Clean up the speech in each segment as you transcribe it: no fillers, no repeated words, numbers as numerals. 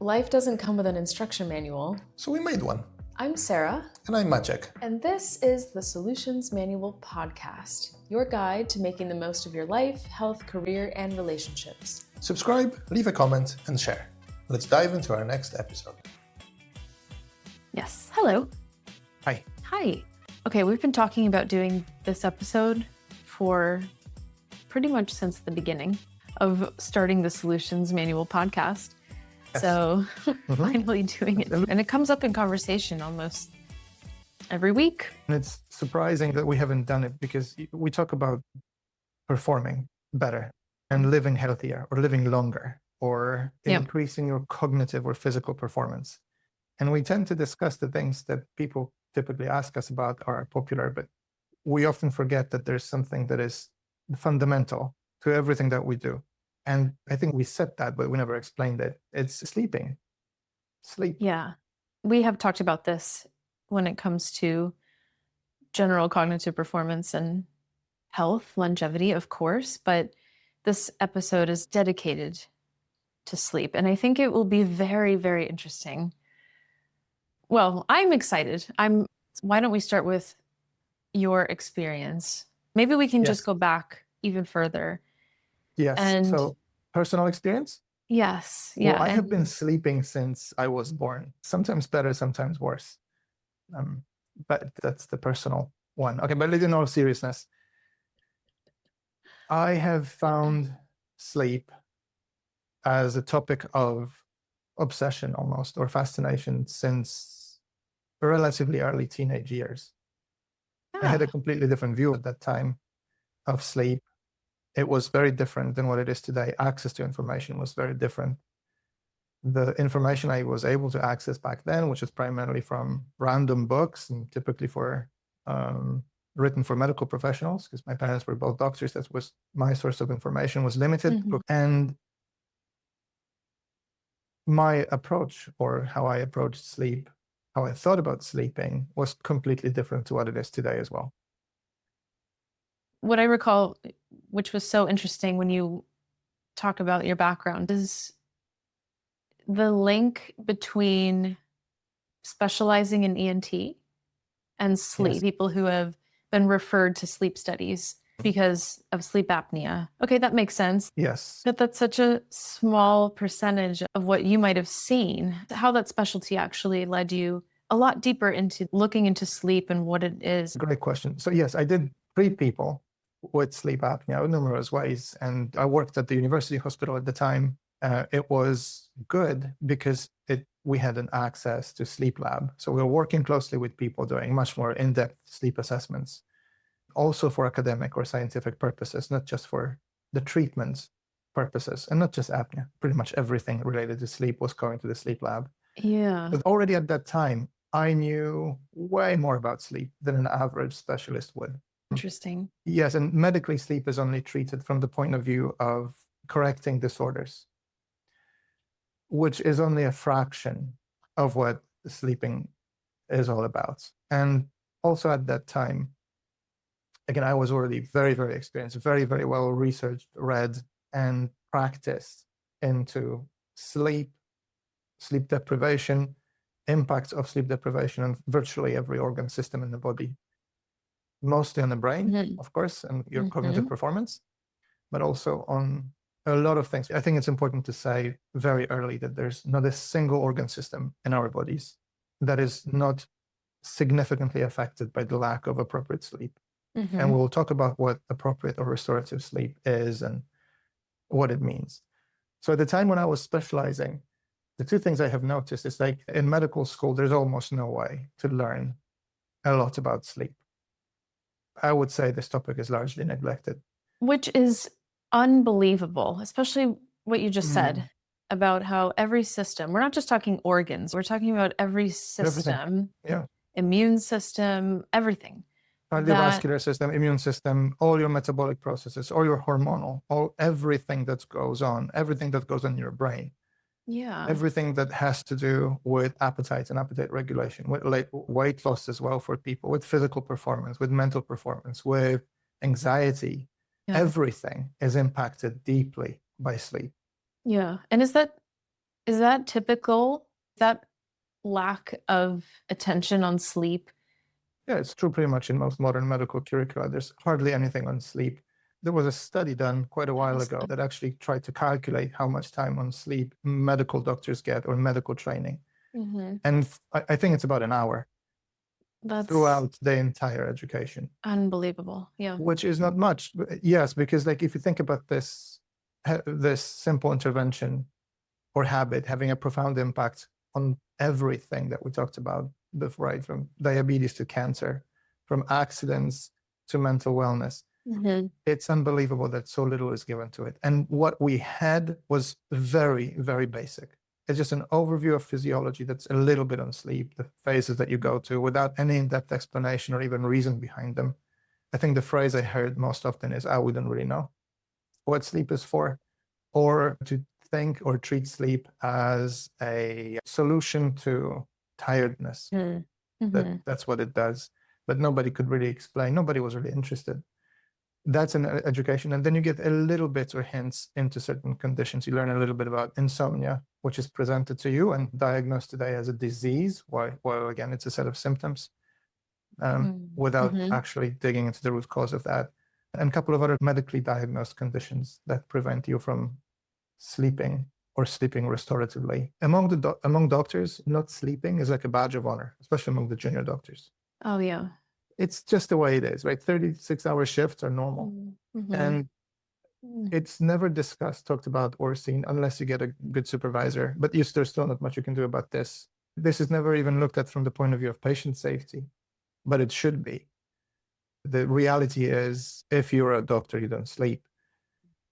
Life doesn't come with an instruction manual. So we made one. I'm Sarah. And I'm Maciek. And this is the Solutions Manual Podcast, your guide to making the most of your life, health, career, and relationships. Subscribe, leave a comment, and share. Let's dive into our next episode. Yes. Hello. Hi. Hi. Okay, we've been talking about doing this episode for pretty much since the beginning of starting the Solutions Manual Podcast. Yes. So finally doing it. And it comes up in conversation almost every week. And it's surprising that we haven't done it because we talk about performing better and living healthier or living longer or increasing your cognitive or physical performance. And we tend to discuss the things that people typically ask us about are popular, but we often forget that there's something that is fundamental to everything that we do. And I think we said that, but we never explained it. It's sleeping. Sleep. Yeah. We have talked about this when it comes to general cognitive performance and health, longevity, of course, but this episode is dedicated to sleep. And I think it will be very, very interesting. Well, I'm excited. Why don't we start with your experience? Maybe we can just go back even further. Yes. So personal experience? Yes. Yeah. Well, I have been sleeping since I was born. Sometimes better, sometimes worse. But that's the personal one. Okay, but in all seriousness, I have found sleep as a topic of obsession almost, or fascination since relatively early teenage years. I had a completely different view at that time of sleep. It was very different than what it is today. Access to information was very different. The information I was able to access back then, which is primarily from random books and typically written for medical professionals, because my parents were both doctors, that was my source of information, was limited. Mm-hmm. And my approach, or how I approached sleep, how I thought about sleeping, was completely different to what it is today as well. What I recall, which was so interesting when you talk about your background, is the link between specializing in ENT and sleep. Yes. People who have been referred to sleep studies because of sleep apnea. Okay, that makes sense. Yes. But that's such a small percentage of what you might have seen. How that specialty actually led you a lot deeper into looking into sleep and what it is. Great question. So yes, I did treat people with sleep apnea in numerous ways. And I worked at the university hospital at the time. It was good because we had an access to sleep lab. So we were working closely with people doing much more in-depth sleep assessments, also for academic or scientific purposes, not just for the treatment purposes, and not just apnea. Pretty much everything related to sleep was going to the sleep lab. Yeah. But already at that time, I knew way more about sleep than an average specialist would. Interesting. Yes, and medically, sleep is only treated from the point of view of correcting disorders, which is only a fraction of what sleeping is all about. And also at that time, again, I was already very, very experienced, very, very well researched, read, and practiced into sleep deprivation, impacts of sleep deprivation on virtually every organ system in the body. Mostly on the brain, of course, and your cognitive performance, but also on a lot of things. I think it's important to say very early that there's not a single organ system in our bodies that is not significantly affected by the lack of appropriate sleep. And we'll talk about what appropriate or restorative sleep is and what it means. So at the time when I was specializing, the two things I have noticed is, like, in medical school, there's almost no way to learn a lot about sleep. I would say this topic is largely neglected. Which is unbelievable, especially what you just said about how every system, we're not just talking organs, we're talking about every system, immune system, everything. Cardiovascular system, immune system, all your metabolic processes, all your hormonal, everything that goes on in your brain. Yeah. Everything that has to do with appetite and appetite regulation, with weight loss as well for people, with physical performance, with mental performance, with anxiety. Everything is impacted deeply by sleep. Yeah. And is that Is that typical? That lack of attention on sleep? Yeah, it's true pretty much in most modern medical curricula. There's hardly anything on sleep. There was a study done quite a while ago that actually tried to calculate how much time on sleep medical doctors get or medical training. Mm-hmm. And I think it's about an hour That's throughout the entire education, unbelievable. Yeah. which is not much. Yes, because like if you think about this, this simple intervention or habit having a profound impact on everything that we talked about before, right? From diabetes to cancer, from accidents to mental wellness. Mm-hmm. It's unbelievable that so little is given to it. And what we had was very, very basic. It's just an overview of physiology that's a little bit on sleep, the phases that you go to without any in-depth explanation or even reason behind them. I think the phrase I heard most often is, we don't really know what sleep is for, or to think or treat sleep as a solution to tiredness. Mm-hmm. That's what it does. But nobody could really explain. Nobody was really interested. That's an education. And then you get a little bit or hints into certain conditions. You learn a little bit about insomnia, which is presented to you and diagnosed today as a disease. Well, again, it's a set of symptoms without Mm-hmm. actually digging into the root cause of that. And a couple of other medically diagnosed conditions that prevent you from sleeping or sleeping restoratively. Among doctors, not sleeping is like a badge of honor, especially among the junior doctors. Oh, yeah. It's just the way it is, right? 36-hour shifts are normal. Mm-hmm. And it's never discussed, talked about, or seen unless you get a good supervisor. But there's still not much you can do about this. This is never even looked at from the point of view of patient safety, but it should be. The reality is, if you're a doctor, you don't sleep.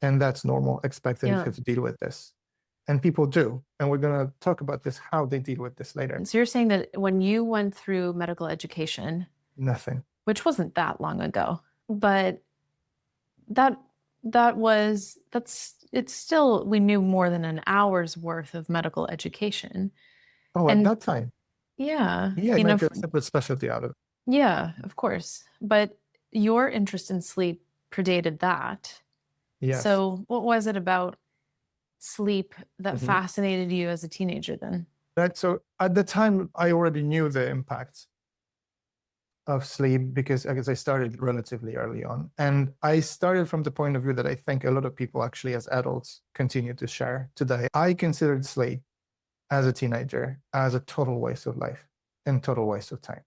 And that's normal, expected if you have to deal with this. And people do. And we're going to talk about this, how they deal with this later. So you're saying that when you went through medical education, Nothing. which wasn't that long ago, but it's still, we knew more than an hour's worth of medical education. Oh, at that time? Yeah. Yeah, you might get a separate specialty out of it. Yeah, of course. But your interest in sleep predated that. Yes. So what was it about sleep that fascinated you as a teenager then? So at the time, I already knew the impact of sleep because I guess I started relatively early on. And I started from the point of view that I think a lot of people actually as adults continue to share today. I considered sleep as a teenager as a total waste of life and total waste of time.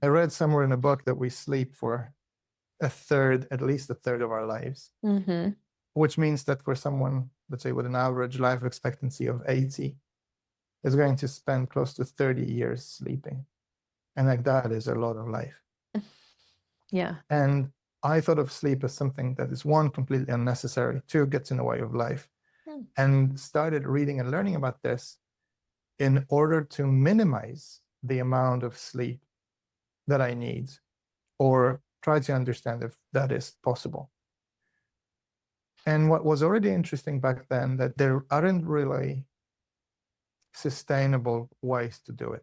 I read somewhere in a book that we sleep for at least a third of our lives, which means that for someone, let's say with an average life expectancy of 80, is going to spend close to 30 years sleeping. And like that is a lot of life. Yeah. And I thought of sleep as something that is, one, completely unnecessary, two, gets in the way of life, and started reading and learning about this in order to minimize the amount of sleep that I need, or try to understand if that is possible. And what was already interesting back then, that there aren't really sustainable ways to do it.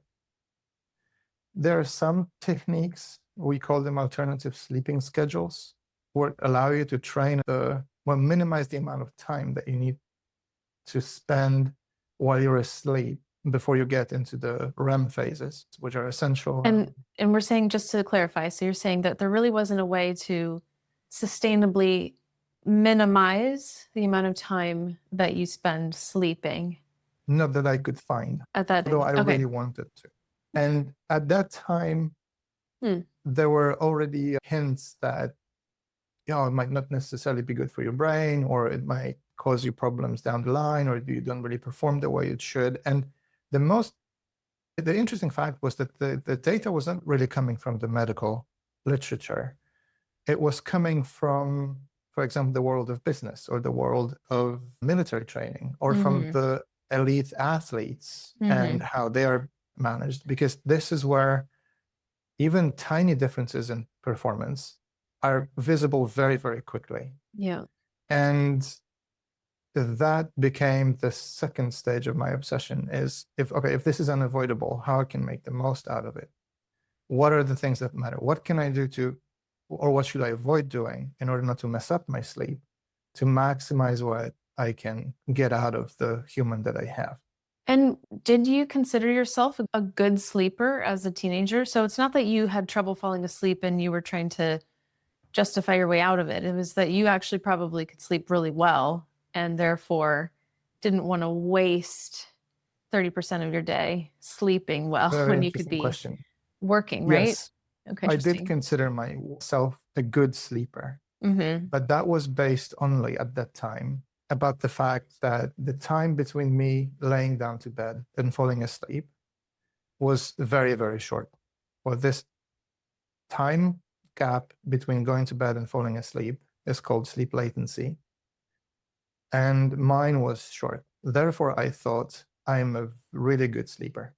There are some techniques, we call them alternative sleeping schedules, which allow you to train minimize the amount of time that you need to spend while you're asleep before you get into the REM phases, which are essential. And we're saying, just to clarify, so you're saying that there really wasn't a way to sustainably minimize the amount of time that you spend sleeping? Not that I could find, at that although I really wanted to. And at that time, there were already hints that, it might not necessarily be good for your brain, or it might cause you problems down the line, or you don't really perform the way it should. And the interesting fact was that the data wasn't really coming from the medical literature. It was coming from, for example, the world of business or the world of military training, or from the elite athletes and how they are managed, because this is where even tiny differences in performance are visible very, very quickly. Yeah. And that became the second stage of my obsession, is if this is unavoidable, how I can make the most out of it. What are the things that matter? What can I do or what should I avoid doing in order not to mess up my sleep, to maximize what I can get out of the human that I have? And did you consider yourself a good sleeper as a teenager? So it's not that you had trouble falling asleep and you were trying to justify your way out of it. It was that you actually probably could sleep really well and therefore didn't want to waste 30% of your day sleeping well Very when you could interesting be question. working, right? Yes, Okay, I did interesting. consider myself a good sleeper, Mm-hmm. but that was based only at that time about the fact that the time between me laying down to bed and falling asleep was very, very short. Well, this time gap between going to bed and falling asleep is called sleep latency. And mine was short. Therefore, I thought I'm a really good sleeper.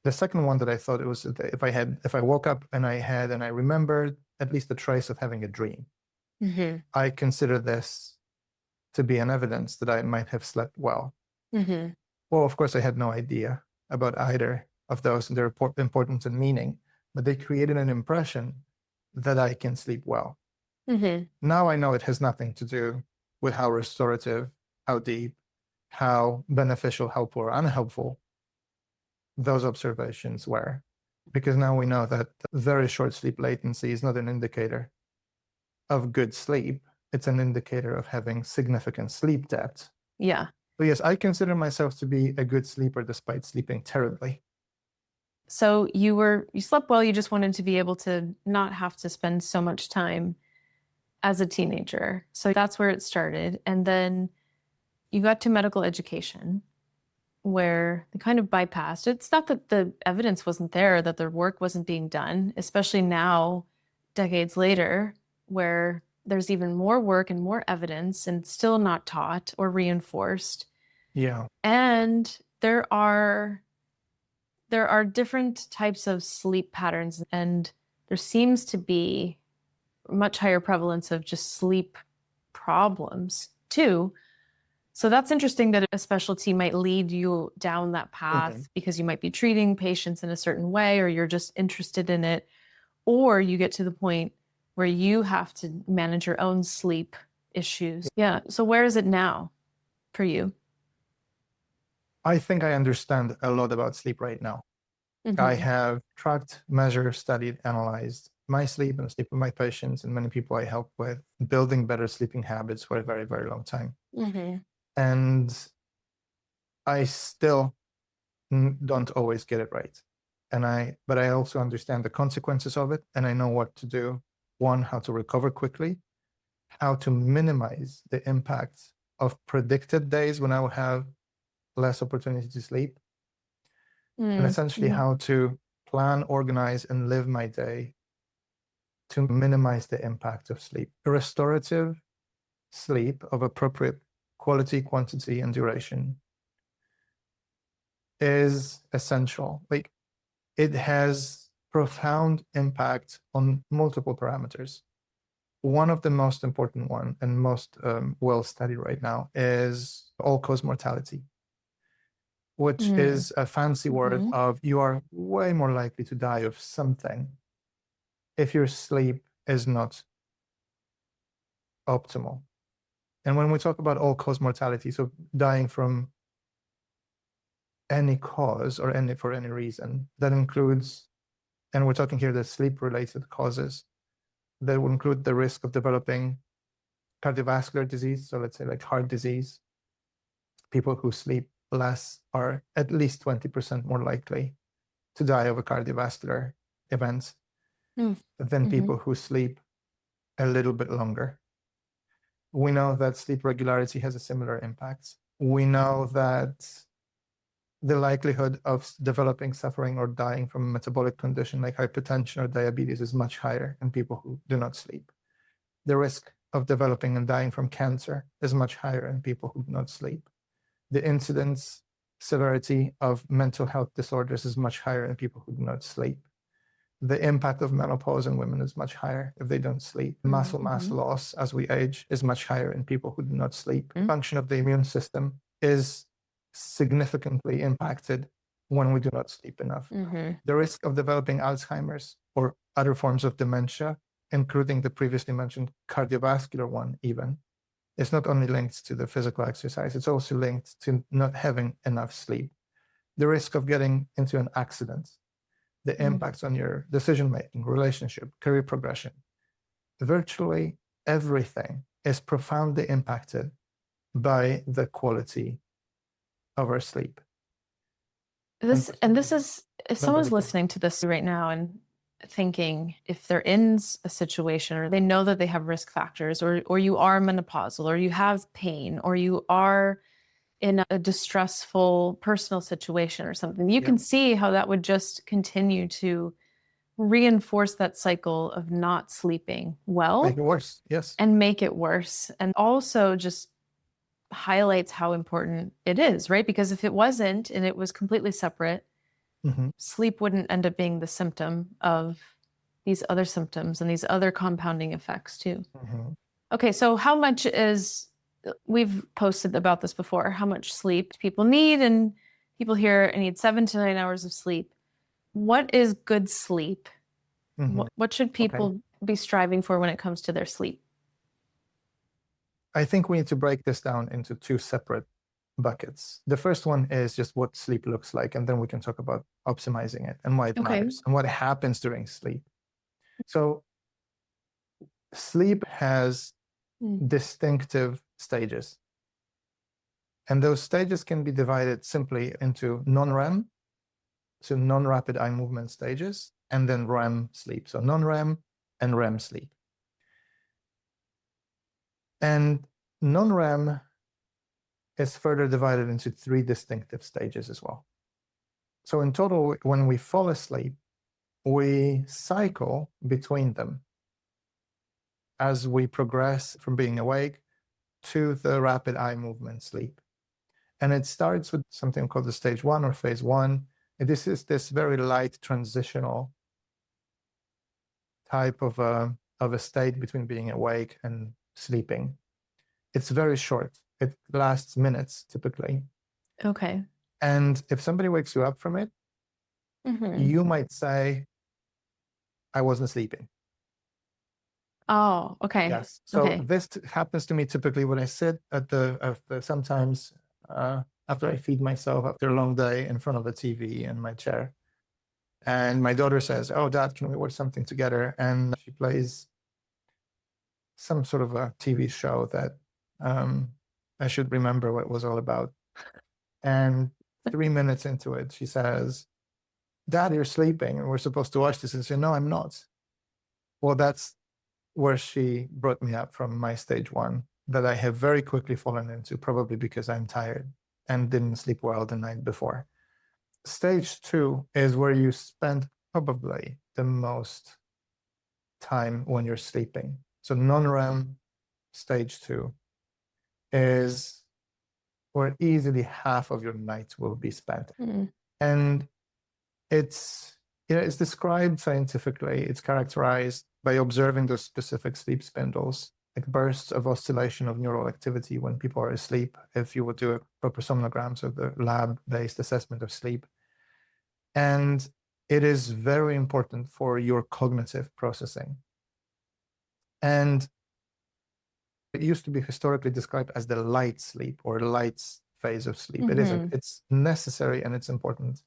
The second one that I thought it was that if I woke up and I remembered at least a trace of having a dream, Mm-hmm. I consider this to be an evidence that I might have slept well. Mm-hmm. Well, of course, I had no idea about either of those and their importance and meaning, but they created an impression that I can sleep well. Mm-hmm. Now I know it has nothing to do with how restorative, how deep, how beneficial, helpful, or unhelpful those observations were, because now we know that very short sleep latency is not an indicator of good sleep. It's an indicator of having significant sleep depth. Yeah. So yes, I consider myself to be a good sleeper despite sleeping terribly. So you slept well, you just wanted to be able to not have to spend so much time as a teenager. So that's where it started. And then you got to medical education where they kind of bypassed. It's not that the evidence wasn't there, that the work wasn't being done, especially now, decades later, where there's even more work and more evidence and still not taught or reinforced. Yeah. And there are different types of sleep patterns, and there seems to be much higher prevalence of just sleep problems too. So that's interesting that a specialty might lead you down that path because you might be treating patients in a certain way, or you're just interested in it, or you get to the point where you have to manage your own sleep issues. Yeah. So where is it now for you? I think I understand a lot about sleep right now. I have tracked, measured, studied, analyzed my sleep and the sleep of my patients and many people I help with building better sleeping habits for a very, very long time. Mm-hmm. And I still don't always get it right. But I also understand the consequences of it, and I know what to do. One, how to recover quickly, how to minimize the impact of predicted days when I will have less opportunity to sleep, and essentially how to plan, organize, and live my day to minimize the impact of sleep. Restorative sleep of appropriate quality, quantity, and duration is essential. Like, it has profound impact on multiple parameters. One of the most important one and most well studied right now is all-cause mortality, which is a fancy word of you are way more likely to die of something if your sleep is not optimal. And when we talk about all-cause mortality, so dying from any cause or for any reason, that includes, and we're talking here the sleep-related causes, that would include the risk of developing cardiovascular disease, so let's say like heart disease. People who sleep less are at least 20% more likely to die of a cardiovascular event than people who sleep a little bit longer. We know that sleep regularity has a similar impact. We know that the likelihood of developing, suffering, or dying from a metabolic condition like hypertension or diabetes is much higher in people who do not sleep. The risk of developing and dying from cancer is much higher in people who do not sleep. The incidence, severity of mental health disorders is much higher in people who do not sleep. The impact of menopause in women is much higher if they don't sleep. Muscle mass loss as we age is much higher in people who do not sleep. Function of the immune system is significantly impacted when we do not sleep enough. The risk of developing Alzheimer's or other forms of dementia, including the previously mentioned cardiovascular one even, is not only linked to the physical exercise, it's also linked to not having enough sleep. the risk of getting into an accident, the impacts on your decision-making, relationship, career progression. Virtually everything is profoundly impacted by the quality of our sleep. This is, if someone's listening to this right now and thinking, if they're in a situation or they know that they have risk factors, or you are menopausal, or you have pain, or you are in a distressful personal situation or something, you can see how that would just continue to reinforce that cycle of not sleeping well. Make it worse, yes. And make it worse. And also just highlights how important it is, right? Because if it wasn't and it was completely separate, sleep wouldn't end up being the symptom of these other symptoms and these other compounding effects too. Okay, so how much is, we've posted about this before, how much sleep people need, and people here need 7 to 9 hours of sleep. What is good sleep? What should people be striving for when it comes to their sleep? I think we need to break this down into 2 separate buckets. The first one is just what sleep looks like, and then we can talk about optimizing it and why it matters and what happens during sleep. So sleep has distinctive stages. And those stages can be divided simply into non-REM, so non-rapid eye movement stages, and then REM sleep. So non-REM and REM sleep. And non-REM is further divided into 3 distinctive stages as well. So in total, when we fall asleep, we cycle between them as we progress from being awake to the rapid eye movement sleep. And it starts with something called the stage 1 or phase 1. And this is this very light transitional type of a state between being awake and sleeping. It's very short. It lasts minutes typically. Okay. And if somebody wakes you up from it, you might say, I wasn't sleeping. Oh, okay. Yes. So this happens to me typically when I sit at sometimes after I feed myself after a long day in front of the TV in my chair. And my daughter says, oh, Dad, can we watch something together? And she plays some sort of a TV show that I should remember what it was all about. And 3 minutes into it, she says, Dad, you're sleeping and we're supposed to watch this. And I say, no, I'm not. Well, that's where she brought me up from my stage 1 that I have very quickly fallen into, probably because I'm tired and didn't sleep well the night before. Stage 2 is where you spend probably the most time when you're sleeping. So non-REM stage 2 is where easily half of your night will be spent. And it's described scientifically. It's characterized by observing those specific sleep spindles, like bursts of oscillation of neural activity when people are asleep, if you would do a proper somnogram, so the lab-based assessment of sleep. And it is very important for your cognitive processing. And it used to be historically described as the light sleep or the light phase of sleep. It isn't. It's necessary and it's important.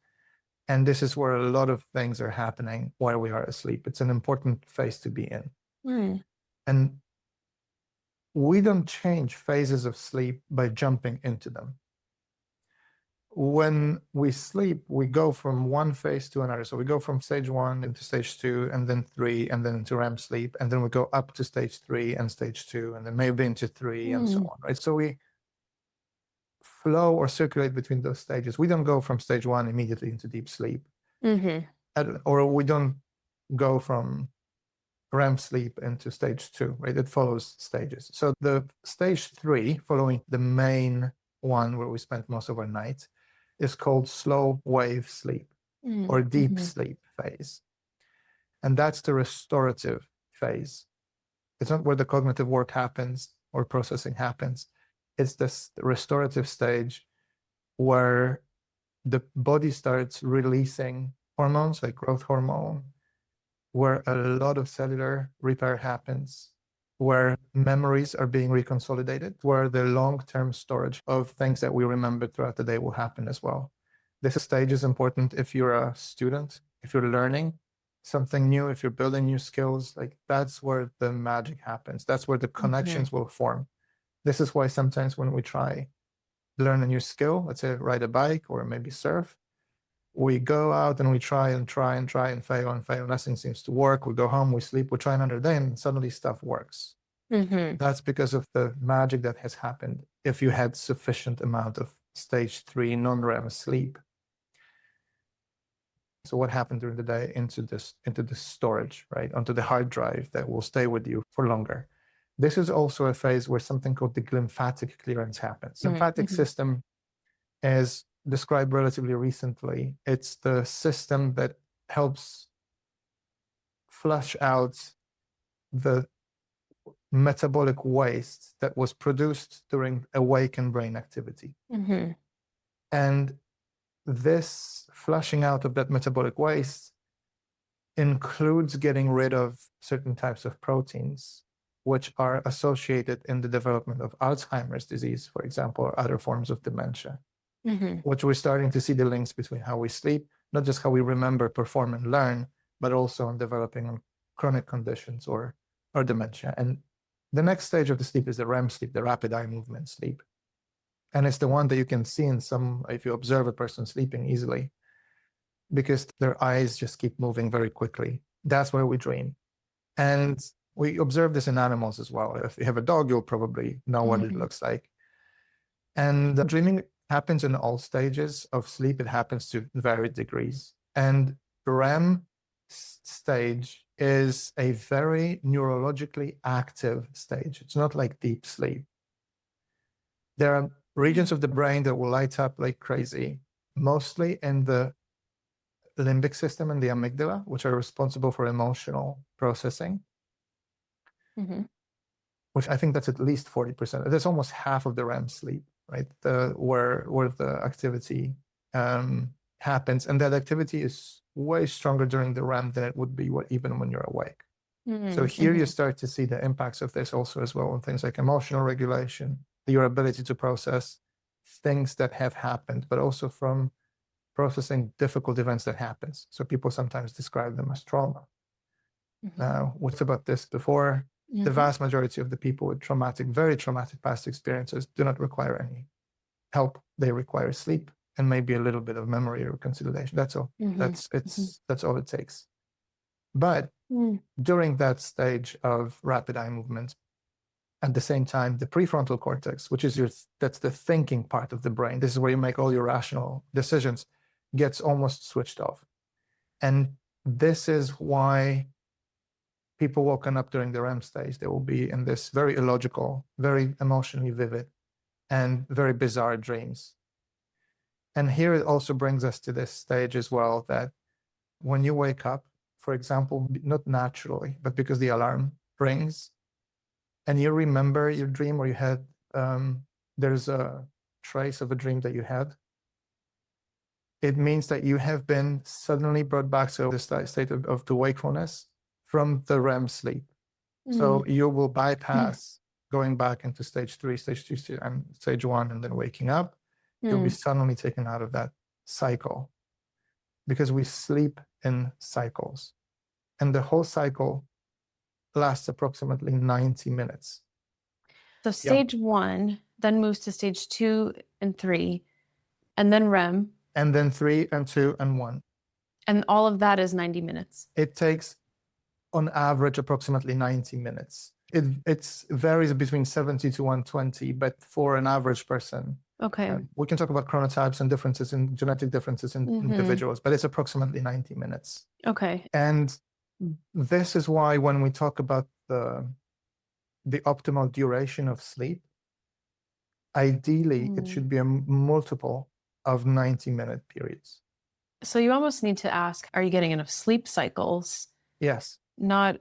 And this is where a lot of things are happening while we are asleep. It's an important phase to be in. And we don't change phases of sleep by jumping into them. When we sleep, we go from one phase to another. So we go from stage 1 into stage 2, and then 3, and then into REM sleep. And then we go up to stage 3 and stage 2, and then maybe into 3 and so on, right? So we flow or circulate between those stages. We don't go from stage 1 immediately into deep sleep. Or we don't go from REM sleep into stage 2, right? It follows stages. So the stage 3, following the main one where we spend most of our night, is called slow wave sleep or deep sleep phase. And that's the restorative phase. It's not where the cognitive work happens or processing happens. It's this restorative stage where the body starts releasing hormones like growth hormone, where a lot of cellular repair happens, where memories are being reconsolidated, where the long-term storage of things that we remember throughout the day will happen as well. This stage is important if you're a student, if you're learning something new, if you're building new skills. Like, that's where the magic happens. That's where the connections will form. This is why sometimes when we try to learn a new skill, let's say ride a bike or maybe surf, we go out and we try and fail. Nothing seems to work. We go home, we sleep, we try another day, and suddenly stuff works. That's because of the magic that has happened if you had sufficient amount of stage 3 non-REM sleep. So what happened during the day into this storage, right, onto the hard drive that will stay with you for longer. This is also a phase where something called the lymphatic clearance happens. Lymphatic system is described relatively recently. It's the system that helps flush out the metabolic waste that was produced during awakened brain activity. And this flushing out of that metabolic waste includes getting rid of certain types of proteins which are associated in the development of Alzheimer's disease, for example, or other forms of dementia, which we're starting to see the links between how we sleep, not just how we remember, perform, and learn, but also on developing chronic conditions or dementia. And the next stage of the sleep is the REM sleep, the rapid eye movement sleep. And it's the one that you can see in if you observe a person sleeping easily, because their eyes just keep moving very quickly. That's where we dream. And we observe this in animals as well. If you have a dog, you'll probably know what it looks like. And dreaming happens in all stages of sleep. It happens to varied degrees. And REM stage is a very neurologically active stage. It's not like deep sleep. There are regions of the brain that will light up like crazy, mostly in the limbic system and the amygdala, which are responsible for emotional processing, which I think that's at least 40%. That's almost half of the REM sleep, right? Where the activity happens. And that activity is way stronger during the REM than it would be even when you're awake. So here you start to see the impacts of this also as well on things like emotional regulation, your ability to process things that have happened, but also from processing difficult events that happens. So people sometimes describe them as trauma. Now, what's about this before? The vast majority of the people with very traumatic past experiences do not require any help. They require sleep and maybe a little bit of memory or reconciliation. That's all. That's all it takes. But during that stage of rapid eye movement, at the same time, the prefrontal cortex, which is that's the thinking part of the brain, this is where you make all your rational decisions, gets almost switched off. And this is why people woken up during the REM stage, they will be in this very illogical, very emotionally vivid, and very bizarre dreams. And here it also brings us to this stage as well, that when you wake up, for example, not naturally, but because the alarm rings, and you remember your dream, or you had, there's a trace of a dream that you had, it means that you have been suddenly brought back to the state of the wakefulness from the REM sleep. So you will bypass going back into stage 3, stage 2, and stage 1, and then waking up. You'll be suddenly taken out of that cycle, because we sleep in cycles. And the whole cycle lasts approximately 90 minutes. So stage 1 then moves to stage 2 and 3, and then REM. And then 3 and 2 and 1. And all of that is 90 minutes. It takes, on average, approximately 90 minutes. It varies between 70 to 120, but for an average person, we can talk about chronotypes and differences in genetic differences in individuals, but it's approximately 90 minutes. Okay. And this is why when we talk about the optimal duration of sleep, ideally it should be a multiple of 90-minute periods. So you almost need to ask, are you getting enough sleep cycles? Yes. Not,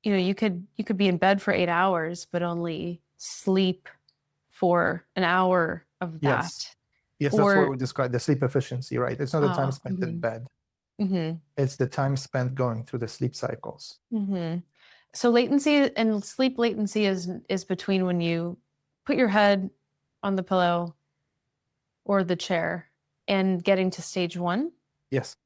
you could be in bed for 8 hours, but only sleep for an hour of that. Yes, that's what we describe the sleep efficiency, right? It's not the time spent in bed. It's the time spent going through the sleep cycles. So latency and sleep latency is between when you put your head on the pillow or the chair and getting to stage 1? Yes.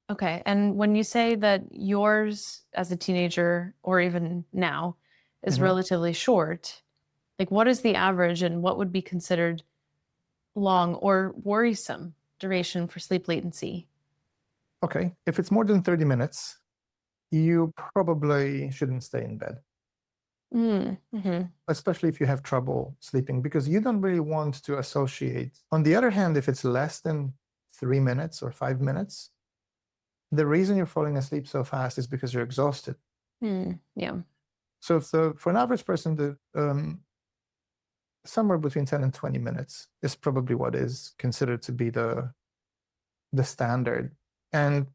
Okay. And when you say that yours as a teenager or even now is Mhm. relatively short, like what is the average and what would be considered long or worrisome duration for sleep latency? Okay. If it's more than 30 minutes, you probably shouldn't stay in bed, Mm-hmm. especially if you have trouble sleeping, because you don't really want to associate. On the other hand, if it's less than 3 minutes or 5 minutes, the reason you're falling asleep so fast is because you're exhausted. Yeah. So for an average person, somewhere between 10 and 20 minutes is probably what is considered to be the standard. And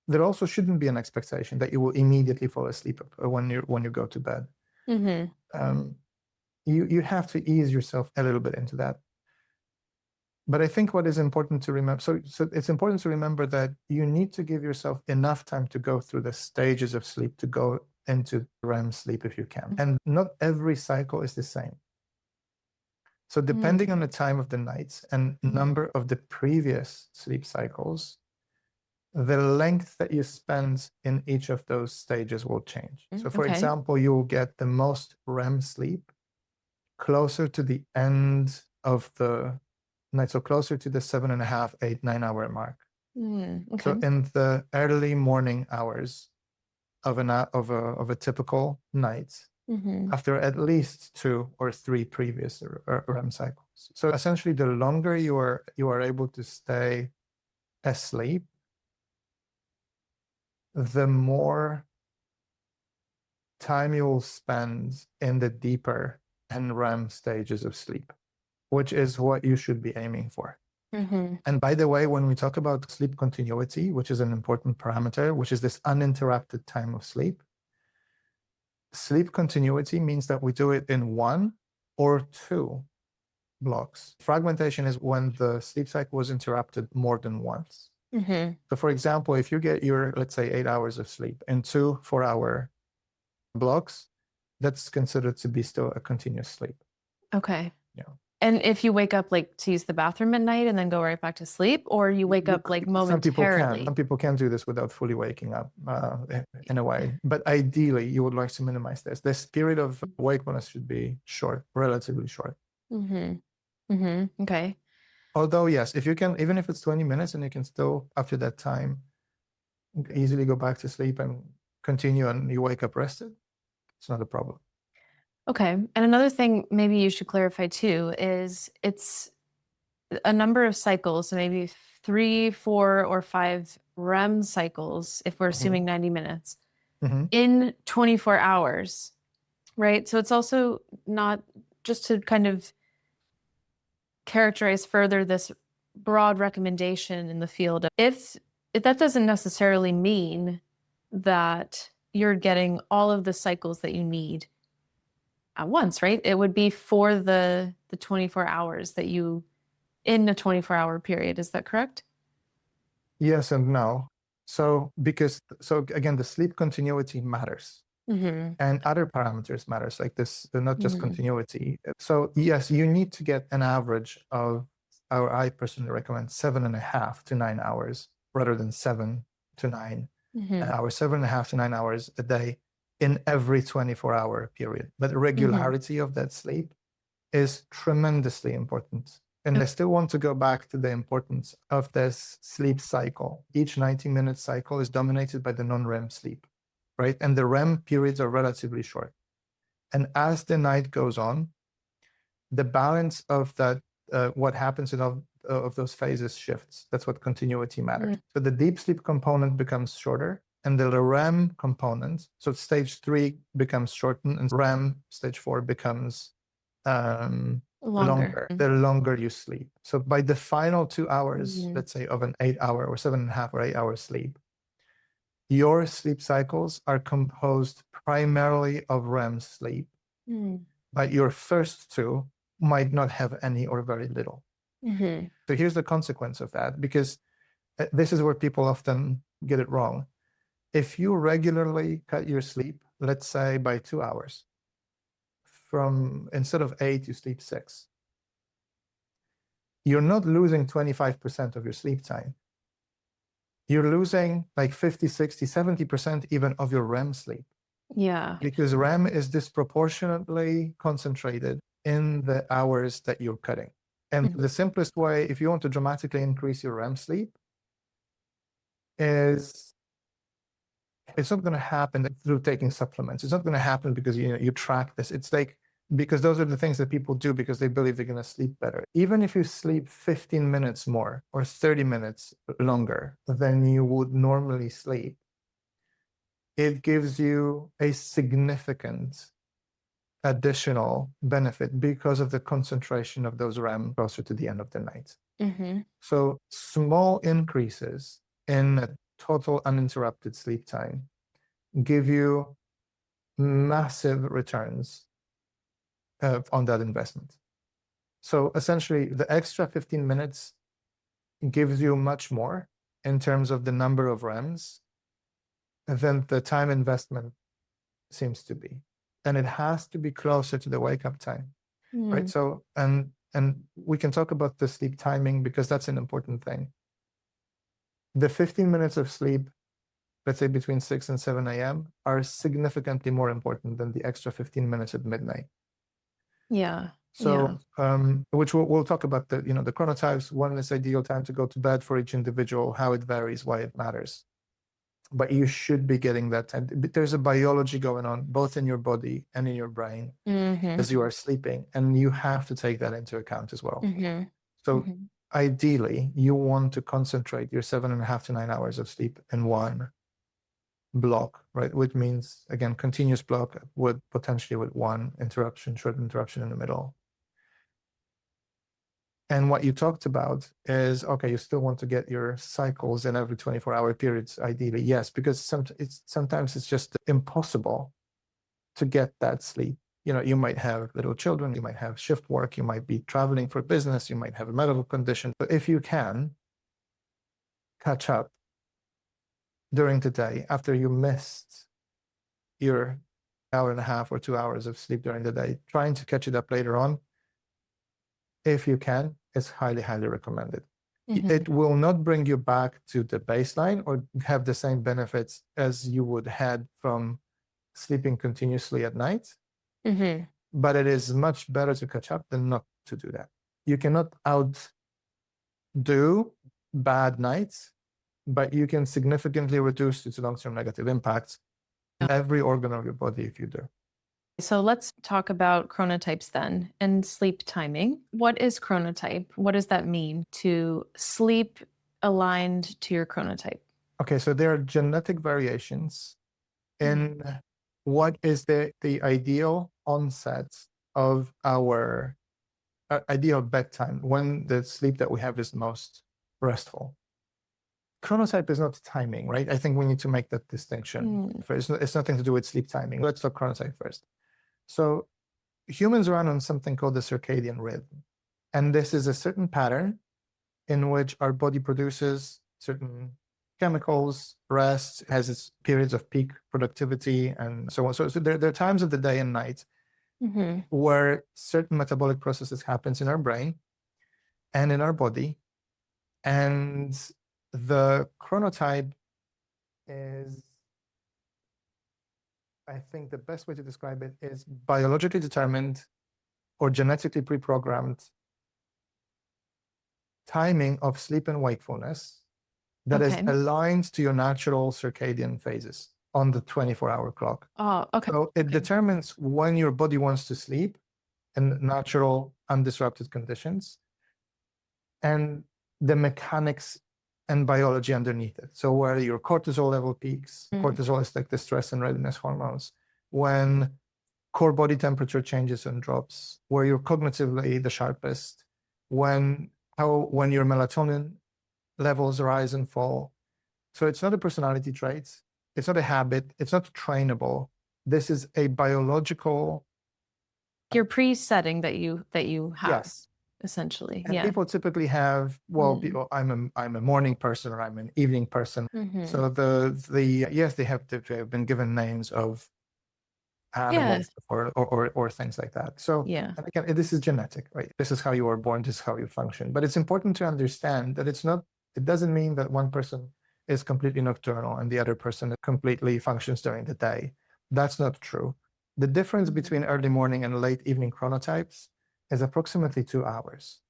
there also shouldn't be an expectation that you will immediately fall asleep when you go to bed. Mm-hmm. You have to ease yourself a little bit into that. But I think what is important to remember, so it's important to remember that you need to give yourself enough time to go through the stages of sleep, to go into REM sleep if you can. And not every cycle is the same. So depending on the time of the night and number of the previous sleep cycles, the length that you spend in each of those stages will change. So for Okay. example, you will get the most REM sleep closer to the end of the night, so closer to the 7.5, 8, 9 hour mark. Okay. So in the early morning hours of a typical night, after at least 2 or 3 previous REM cycles. So essentially, the longer you are able to stay asleep, the more time you will spend in the deeper NREM stages of sleep, which is what you should be aiming for. And by the way, when we talk about sleep continuity, which is an important parameter, which is this uninterrupted time of sleep, sleep continuity means that we do it in 1 or 2 blocks. Fragmentation is when the sleep cycle was interrupted more than once. So for example, if you get your, let's say, 8 hours of sleep in 2 4-hour blocks, that's considered to be still a continuous sleep. Okay. Yeah. And if you wake up like to use the bathroom at night and then go right back to sleep, or you wake up like momentarily? Some people can do this without fully waking up in a way. But ideally, you would like to minimize this. This period of wakefulness should be short, relatively short. Okay. Although, yes, if you can, even if it's 20 minutes and you can still, after that time, easily go back to sleep and continue and you wake up rested, it's not a problem. Okay. And another thing maybe you should clarify too is it's a number of cycles, so maybe 3, 4, or 5 REM cycles, if we're assuming 90 minutes, in 24 hours, right? So it's also not just to kind of characterize further this broad recommendation in the field. If that doesn't necessarily mean that you're getting all of the cycles that you need at once, right? It would be for the 24 hours that you in a 24-hour period. Is that correct? Yes and no. So again, the sleep continuity matters. And other parameters matters, like this, not just continuity. So yes, you need to get an average of, I personally recommend 7.5 to 9 hours rather than 7 to 9 hours, 7.5 to 9 hours a day in every 24-hour period. But the regularity of that sleep is tremendously important. And I still want to go back to the importance of this sleep cycle. Each 90-minute cycle is dominated by the non-REM sleep, right? And the REM periods are relatively short. And as the night goes on, the balance of that, what happens in all of those phases shifts. That's what continuity matters. So the deep sleep component becomes shorter, and the REM component, so stage 3 becomes shortened, and REM stage 4 becomes longer, the longer you sleep. So by the final 2 hours, let's say, of an 8-hour or 7.5 or 8-hour sleep, your sleep cycles are composed primarily of REM sleep, but your first 2 might not have any or very little. So here's the consequence of that, because this is where people often get it wrong. If you regularly cut your sleep, let's say by 2 hours, from instead of 8, you sleep 6. you're not losing 25% of your sleep time. You're losing like 50, 60, 70% even of your REM sleep. Yeah. Because REM is disproportionately concentrated in the hours that you're cutting. And the simplest way, if you want to dramatically increase your REM sleep, is it's not going to happen through taking supplements. It's not going to happen because you track this. It's like, because those are the things that people do because they believe they're going to sleep better. Even if you sleep 15 minutes more or 30 minutes longer than you would normally sleep, it gives you a significant additional benefit because of the concentration of those REM closer to the end of the night. So small increases in total uninterrupted sleep time give you massive returns on that investment. So essentially, the extra 15 minutes gives you much more in terms of the number of REMs than the time investment seems to be. And it has to be closer to the wake up time, right? So, and we can talk about the sleep timing because that's an important thing. The 15 minutes of sleep, let's say between 6 and 7 a.m., are significantly more important than the extra 15 minutes at midnight. Yeah. So, which we'll talk about the chronotypes. One is ideal time to go to bed for each individual, how it varies, why it matters. But you should be getting that time. There's a biology going on both in your body and in your brain as you are sleeping, and you have to take that into account as well. So ideally, you want to concentrate your 7.5 to 9 hours of sleep in one block, right? Which means, again, continuous block with potentially with one interruption, short interruption in the middle. And what you talked about is, okay, you still want to get your cycles in every 24-hour periods, ideally, yes, because sometimes it's just impossible to get that sleep. You might have little children, you might have shift work, you might be traveling for business, you might have a medical condition. But if you can catch up during the day after you missed your hour and a half or 2 hours of sleep during the day, trying to catch it up later on, if you can, is highly, highly recommended. It will not bring you back to the baseline or have the same benefits as you would had from sleeping continuously at night, but it is much better to catch up than not to do that. You cannot outdo bad nights, but you can significantly reduce its long-term negative impacts in every organ of your body if you do. So let's talk about chronotypes then and sleep timing. What is chronotype? What does that mean to sleep aligned to your chronotype? Okay, so there are genetic variations in what is the ideal onset of our ideal bedtime, when the sleep that we have is most restful. Chronotype is not timing, right? I think we need to make that distinction. It's nothing to do with sleep timing. Let's talk chronotype first. So humans run on something called the circadian rhythm. And this is a certain pattern in which our body produces certain chemicals, rests, has its periods of peak productivity, and so on. So there are times of the day and night where certain metabolic processes happens in our brain and in our body. And the chronotype is, I think the best way to describe it is biologically determined or genetically pre-programmed timing of sleep and wakefulness that is aligned to your natural circadian phases on the 24-hour clock. Oh, okay. So it determines when your body wants to sleep in natural, undisrupted conditions and the mechanics and biology underneath it. So where your cortisol level peaks, cortisol is like the stress and readiness hormones, when core body temperature changes and drops, where you're cognitively the sharpest, when your melatonin levels rise and fall. So it's not a personality trait, it's not a habit, it's not trainable. This is a biological. Your pre-setting that you have. Yes. Essentially. And people typically have, I'm a morning person or I'm an evening person. So yes, they have been given names of animals or things like that. So Yeah. and again, this is genetic, right? This is how you were born, this is how you function. But it's important to understand that it doesn't mean that one person is completely nocturnal and the other person completely functions during the day. That's not true. The difference between early morning and late evening chronotypes is approximately 2 hours.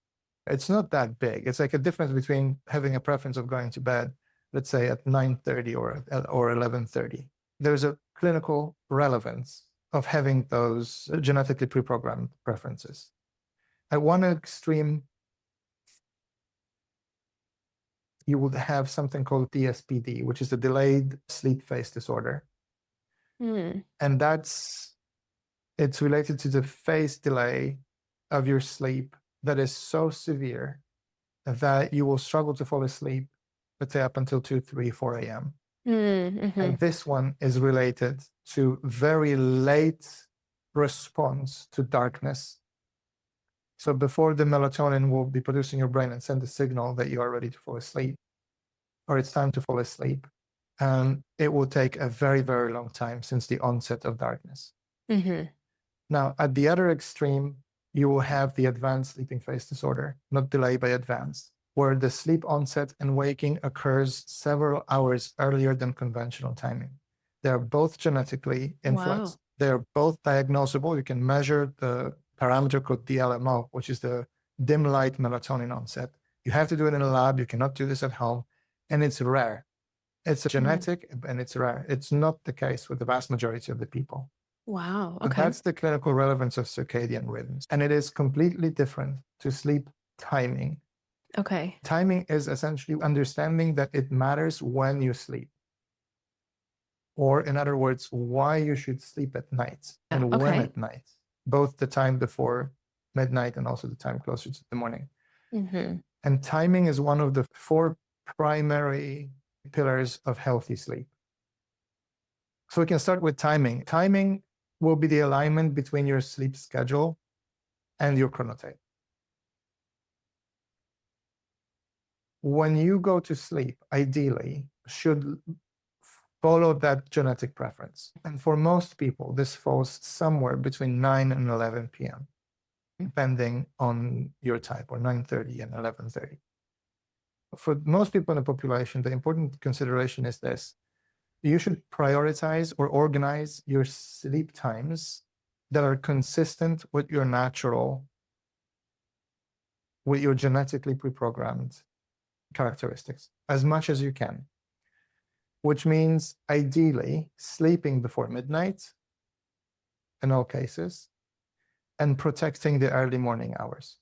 It's not that big. It's like a difference between having a preference of going to bed, let's say at 9:30 or 11:30. There's a clinical relevance of having those genetically pre-programmed preferences. At one extreme, you would have something called DSPD, which is a delayed sleep phase disorder. Mm. And it's related to the phase delay of your sleep that is so severe that you will struggle to fall asleep, let's say up until 2, 3, 4 a.m. Mm-hmm. And this one is related to very late response to darkness. So before the melatonin will be produced in your brain and send a signal that you are ready to fall asleep, or it's time to fall asleep, it will take a very, very long time since the onset of darkness. Mm-hmm. Now, at the other extreme, you will have the advanced sleeping phase disorder, not delay but advanced, where the sleep onset and waking occurs several hours earlier than conventional timing. They're both genetically influenced. Wow. They're both diagnosable. You can measure the parameter called DLMO, which is the dim light melatonin onset. You have to do it in a lab. You cannot do this at home. And it's rare. It's genetic and it's rare. It's not the case with the vast majority of the people. Wow. But Okay. that's the clinical relevance of circadian rhythms. And it is completely different to sleep timing. Okay. Timing is essentially understanding that it matters when you sleep. Or in other words, why you should sleep at night and when Okay. at night, both the time before midnight and also the time closer to the morning. Mm-hmm. And timing is one of the 4 primary pillars of healthy sleep. So we can start with timing. Timing will be the alignment between your sleep schedule and your chronotype. When you go to sleep, ideally, should follow that genetic preference. And for most people, this falls somewhere between 9 and 11 p.m., depending on your type, or 9:30 and 11:30. For most people in the population, the important consideration is this. You should prioritize or organize your sleep times that are consistent with your genetically pre-programmed characteristics as much as you can, which means ideally sleeping before midnight in all cases and protecting the early morning hours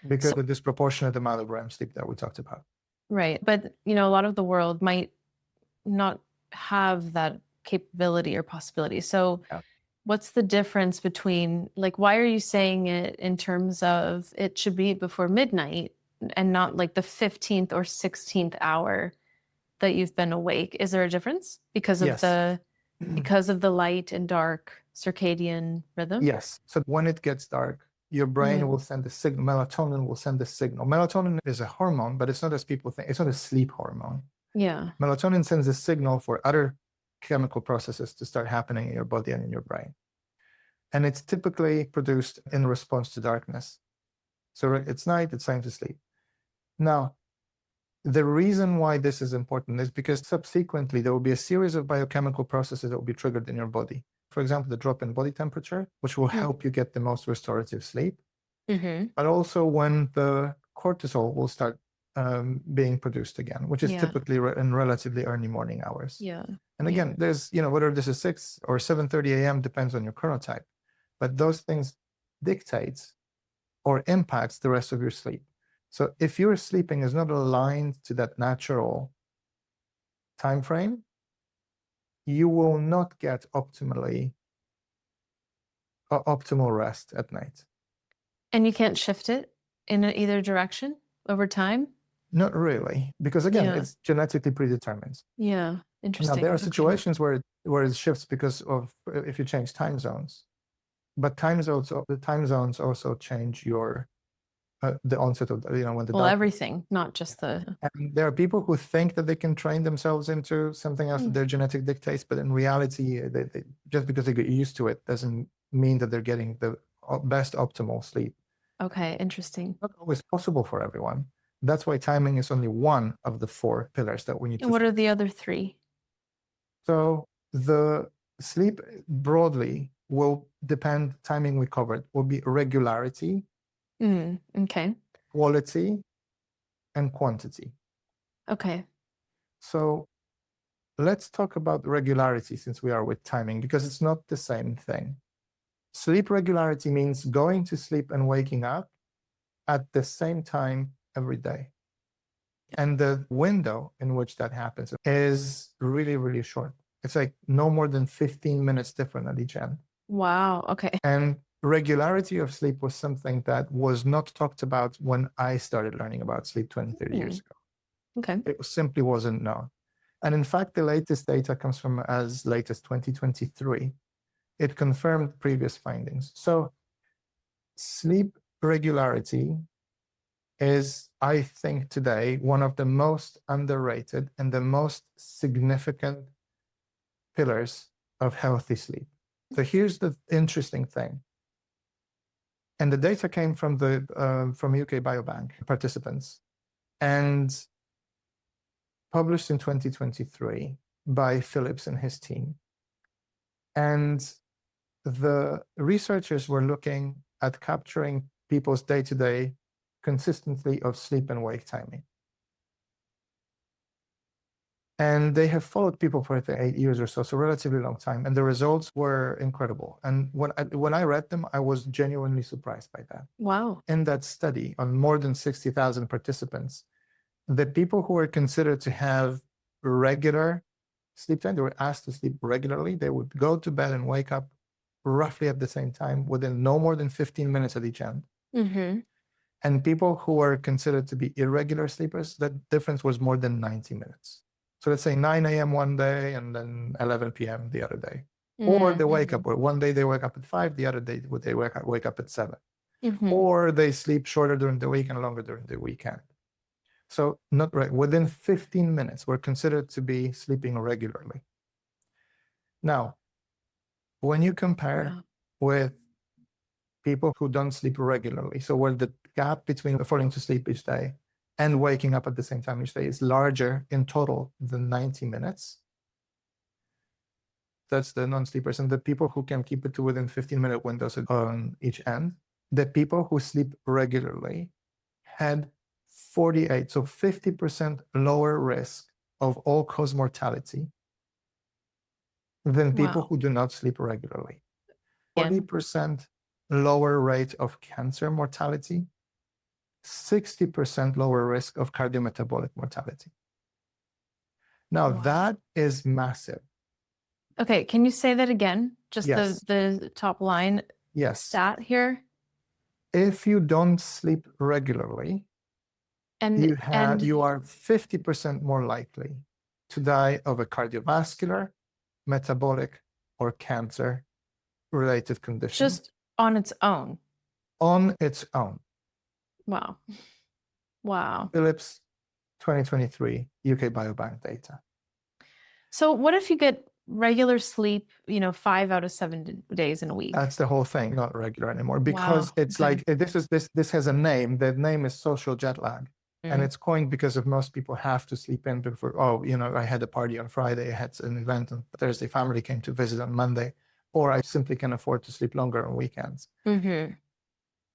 because of the disproportionate amount of REM sleep that we talked about. Right. But, a lot of the world might not have that capability or possibility. So Yeah. what's the difference between, why are you saying it in terms of it should be before midnight and not like the 15th or 16th hour that you've been awake? Is there a difference because of Yes. because of the light and dark circadian rhythm? Yes. So when it gets dark, your brain will send a signal. Melatonin will send a signal. Melatonin is a hormone, but it's not as people think. It's not a sleep hormone. Yeah. Melatonin sends a signal for other chemical processes to start happening in your body and in your brain. And it's typically produced in response to darkness. So it's night, it's time to sleep. Now, the reason why this is important is because subsequently there will be a series of biochemical processes that will be triggered in your body. For example, the drop in body temperature, which will help you get the most restorative sleep. But also when the cortisol will start being produced again, which is typically in relatively early morning hours. Yeah. And again, there's, whether this is 6 or 7:30 a.m. depends on your chronotype, but those things dictates or impacts the rest of your sleep. So if your sleeping is not aligned to that natural time frame, you will not get optimal rest at night. And you can't shift it in either direction over time? Not really, because again, it's genetically predetermined. Yeah. Interesting. Now, there are Okay. situations where it shifts because of if you change time zones, but the time zones also change your the onset of, when the Well, dark. everything, not just the. And there are people who think that they can train themselves into something else that their genetic dictates, but in reality, just because they get used to it doesn't mean that they're getting the best optimal sleep. Okay, interesting. Not always possible for everyone. That's why timing is only one of the 4 pillars that we need And to. what are the other 3? So the sleep broadly will depend, timing we covered, will be regularity, Okay. quality, and quantity. Okay. So let's talk about regularity since we are with timing, because it's not the same thing. Sleep regularity means going to sleep and waking up at the same time every day. And the window in which that happens is really, really short. It's like no more than 15 minutes different at each end. Wow. Okay. And regularity of sleep was something that was not talked about when I started learning about sleep 20, 30 years ago. Okay. It simply wasn't known. And in fact, the latest data comes from as late as 2023. It confirmed previous findings. So sleep regularity is, I think today, one of the most underrated and the most significant pillars of healthy sleep. So here's the interesting thing. And the data came from the from UK Biobank participants and published in 2023 by Phillips and his team. And the researchers were looking at capturing people's day-to-day consistency of sleep and wake timing. And they have followed people for 8 years or so, so relatively long time. And the results were incredible. And when I read them, I was genuinely surprised by that. Wow. In that study on more than 60,000 participants, the people who were considered to have regular sleep time, they were asked to sleep regularly. They would go to bed and wake up roughly at the same time within no more than 15 minutes at each end. And people who were considered to be irregular sleepers, that difference was more than 90 minutes. So let's say 9 a.m. one day and then 11 p.m. the other day. Or they wake up, or one day they wake up at 5, the other day they wake up at 7. Or they sleep shorter during the week and longer during the weekend. So not right, within 15 minutes, we're considered to be sleeping regularly. Now, when you compare with people who don't sleep regularly, so where the gap between falling to sleep each day and waking up at the same time each day is larger in total than 90 minutes. That's the non-sleepers. And the people who can keep it to within 15-minute windows on each end, the people who sleep regularly had 48, so 50% lower risk of all-cause mortality than people who do not sleep regularly. 40% lower rate of cancer mortality, 60% lower risk of cardiometabolic mortality. Now, that is massive. Okay, can you say that again? Just Yes. the top line Yes. stat here? If you don't sleep regularly, And you are 50% more likely to die of a cardiovascular, metabolic, or cancer-related condition. just on its own. On its own. Wow. Wow. Phillips 2023 UK Biobank data. So what if you get regular sleep, 5 out of 7 days in a week? That's the whole thing, not regular anymore, because it's okay. like this has a name. The name is social jet lag. And it's coined because of most people have to sleep in before, I had a party on Friday, I had an event on Thursday, family came to visit on Monday, or I simply can afford to sleep longer on weekends.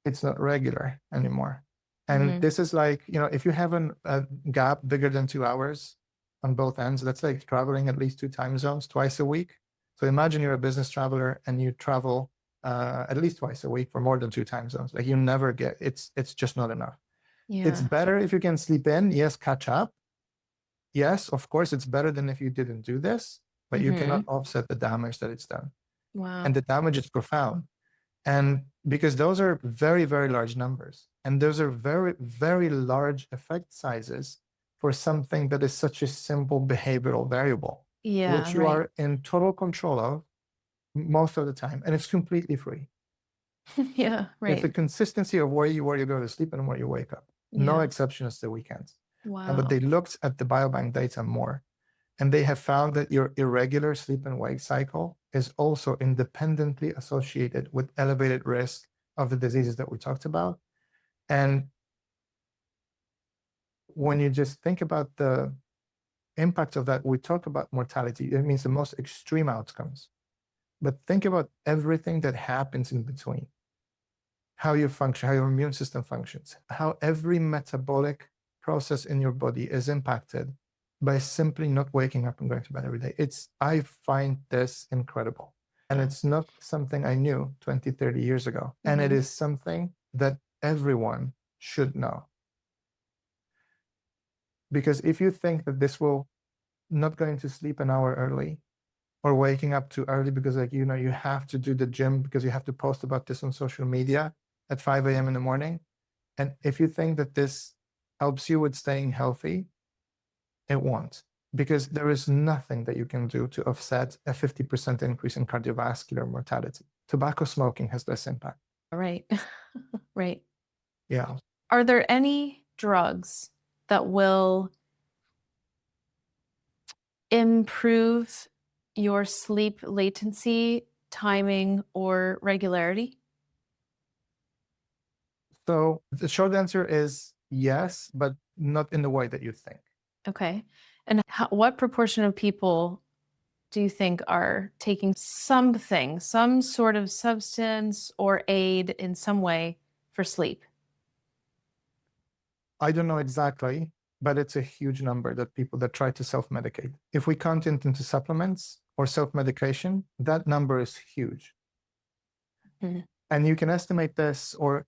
It's not regular anymore. And this is like, if you have a gap bigger than 2 hours on both ends, that's like traveling at least 2 time zones twice a week. So imagine you're a business traveler and you travel at least twice a week for more than 2 time zones. Like you never get, it's just not enough. Yeah. It's better if you can sleep in, yes, catch up. Yes, of course, it's better than if you didn't do this, but you cannot offset the damage that it's done. Wow. And the damage is profound. And because those are very, very large numbers, and those are very, very large effect sizes for something that is such a simple behavioral variable, which you are in total control of most of the time, and it's completely free. Yeah, It's the right. consistency of where you go to sleep and where you wake up. No Yeah. exception is the weekends. But Wow. they looked at the biobank data more, and they have found that your irregular sleep and wake cycle is also independently associated with elevated risk of the diseases that we talked about. And when you just think about the impact of that, we talk about mortality. It means the most extreme outcomes. But think about everything that happens in between. How you function, how your immune system functions, how every metabolic process in your body is impacted by simply not waking up and going to bed every day. I find this incredible. And it's not something I knew 20, 30 years ago. And it is something that everyone should know. Because if you think that this will not going to sleep an hour early or waking up too early because you have to do the gym because you have to post about this on social media at 5 a.m. in the morning. And if you think that this helps you with staying healthy, it won't, because there is nothing that you can do to offset a 50% increase in cardiovascular mortality. Tobacco smoking has this impact. Right. Right. Yeah. Are there any drugs that will improve your sleep latency, timing, or regularity? So the short answer is yes, but not in the way that you think. Okay. And what proportion of people do you think are taking something, some sort of substance or aid in some way for sleep? I don't know exactly, but it's a huge number that people that try to self-medicate. If we count it into supplements or self-medication, that number is huge. Mhm. And you can estimate this, or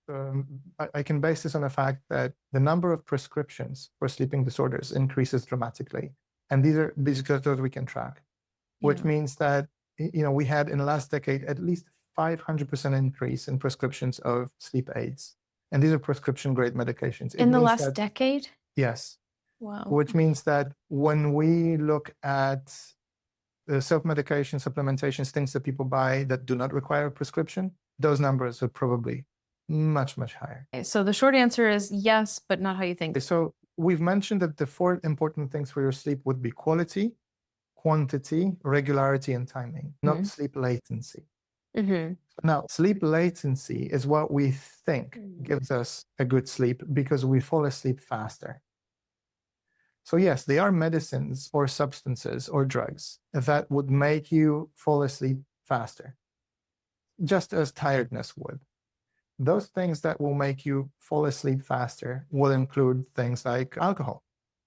I can base this on the fact that the number of prescriptions for sleeping disorders increases dramatically. And these are that we can track, which Yeah. means that we had in the last decade at least 500% increase in prescriptions of sleep aids. And these are prescription grade medications. In the last decade? Yes. Wow. Which means that when we look at the self-medication, supplementations, things that people buy that do not require a prescription, those numbers are probably much, much higher. Okay, so the short answer is yes, but not how you think. So we've mentioned that the 4 important things for your sleep would be quality, quantity, regularity, and timing, not sleep latency. Now, sleep latency is what we think gives us a good sleep because we fall asleep faster. So yes, they are medicines or substances or drugs that would make you fall asleep faster, just as tiredness would. Those things that will make you fall asleep faster will include things like alcohol.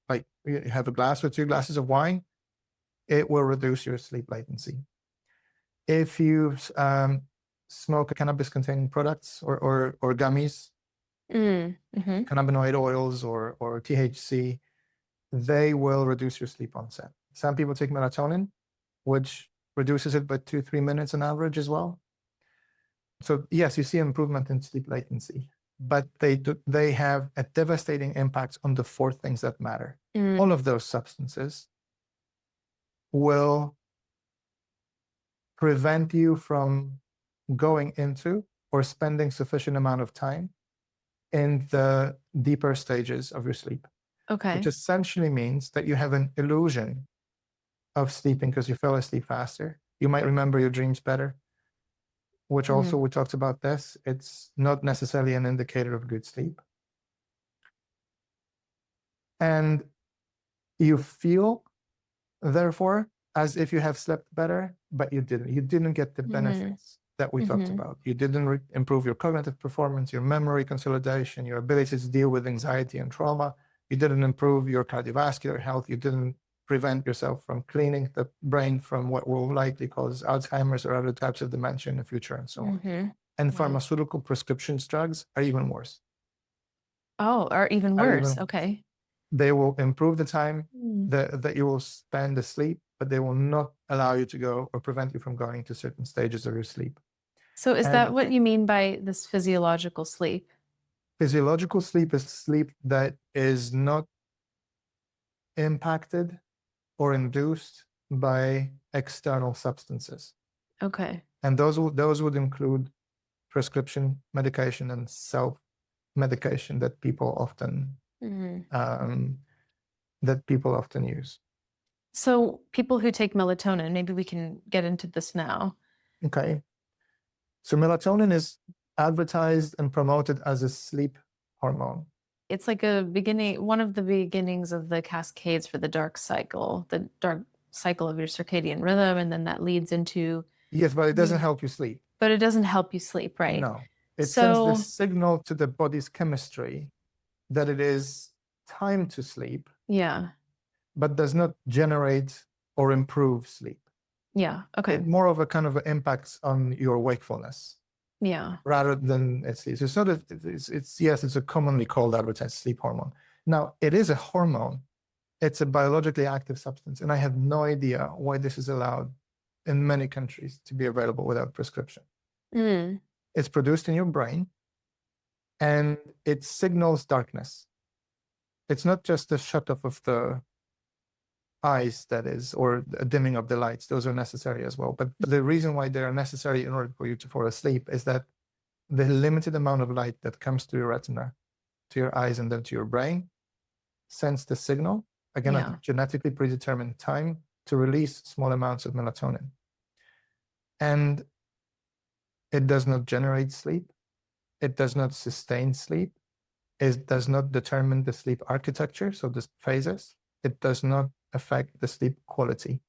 Like you have a glass or 2 glasses of wine, it will reduce your sleep latency. If you smoke cannabis-containing products or gummies, cannabinoid oils or THC, they will reduce your sleep onset. Some people take melatonin, which reduces it by 2-3 minutes on average as well. So yes, you see improvement in sleep latency, but they have a devastating impact on the 4 things that matter. All of those substances will prevent you from going into or spending sufficient amount of time in the deeper stages of your sleep. Okay. Which essentially means that you have an illusion of sleeping because you fell asleep faster. You might remember your dreams better, which also we talked about this. It's not necessarily an indicator of good sleep. And you feel, therefore, as if you have slept better, but you didn't. You didn't get the benefits that we talked about. You didn't improve your cognitive performance, your memory consolidation, your ability to deal with anxiety and trauma. You didn't improve your cardiovascular health. You didn't prevent yourself from cleaning the brain from what will likely cause Alzheimer's or other types of dementia in the future, and so on. And pharmaceutical prescriptions drugs are even worse. Oh, or even worse. Okay. They will improve the time that you will spend asleep, but they will not allow you to go or prevent you from going to certain stages of your sleep. So is that what you mean by this physiological sleep? Physiological sleep is sleep that is not impacted or induced by external substances. Okay. And those would include prescription medication and self-medication that people often use. So people who take melatonin, maybe we can get into this now. Okay. So melatonin is advertised and promoted as a sleep hormone. It's like one of the beginnings of the cascades for the dark cycle of your circadian rhythm, and then that leads into. Yes, but it doesn't help you sleep. But it doesn't help you sleep, right? No. It sends the signal to the body's chemistry that it is time to sleep. Yeah. But does not generate or improve sleep. Yeah. Okay. It more of a kind of impacts on your wakefulness. Yeah. Rather than it's not it's a commonly called advertised sleep hormone. Now it is a hormone. It's a biologically active substance, and I have no idea why this is allowed in many countries to be available without prescription. It's produced in your brain, and it signals darkness. It's not just the shut off of the eyes, that is, or a dimming of the lights. Those are necessary as well. But the reason why they are necessary in order for you to fall asleep is that the limited amount of light that comes to your retina, to your eyes, and then to your brain sends the signal, again, at a genetically predetermined time, to release small amounts of melatonin. And it does not generate sleep. It does not sustain sleep. It does not determine the sleep architecture, so the phases. It does not affect the sleep quality.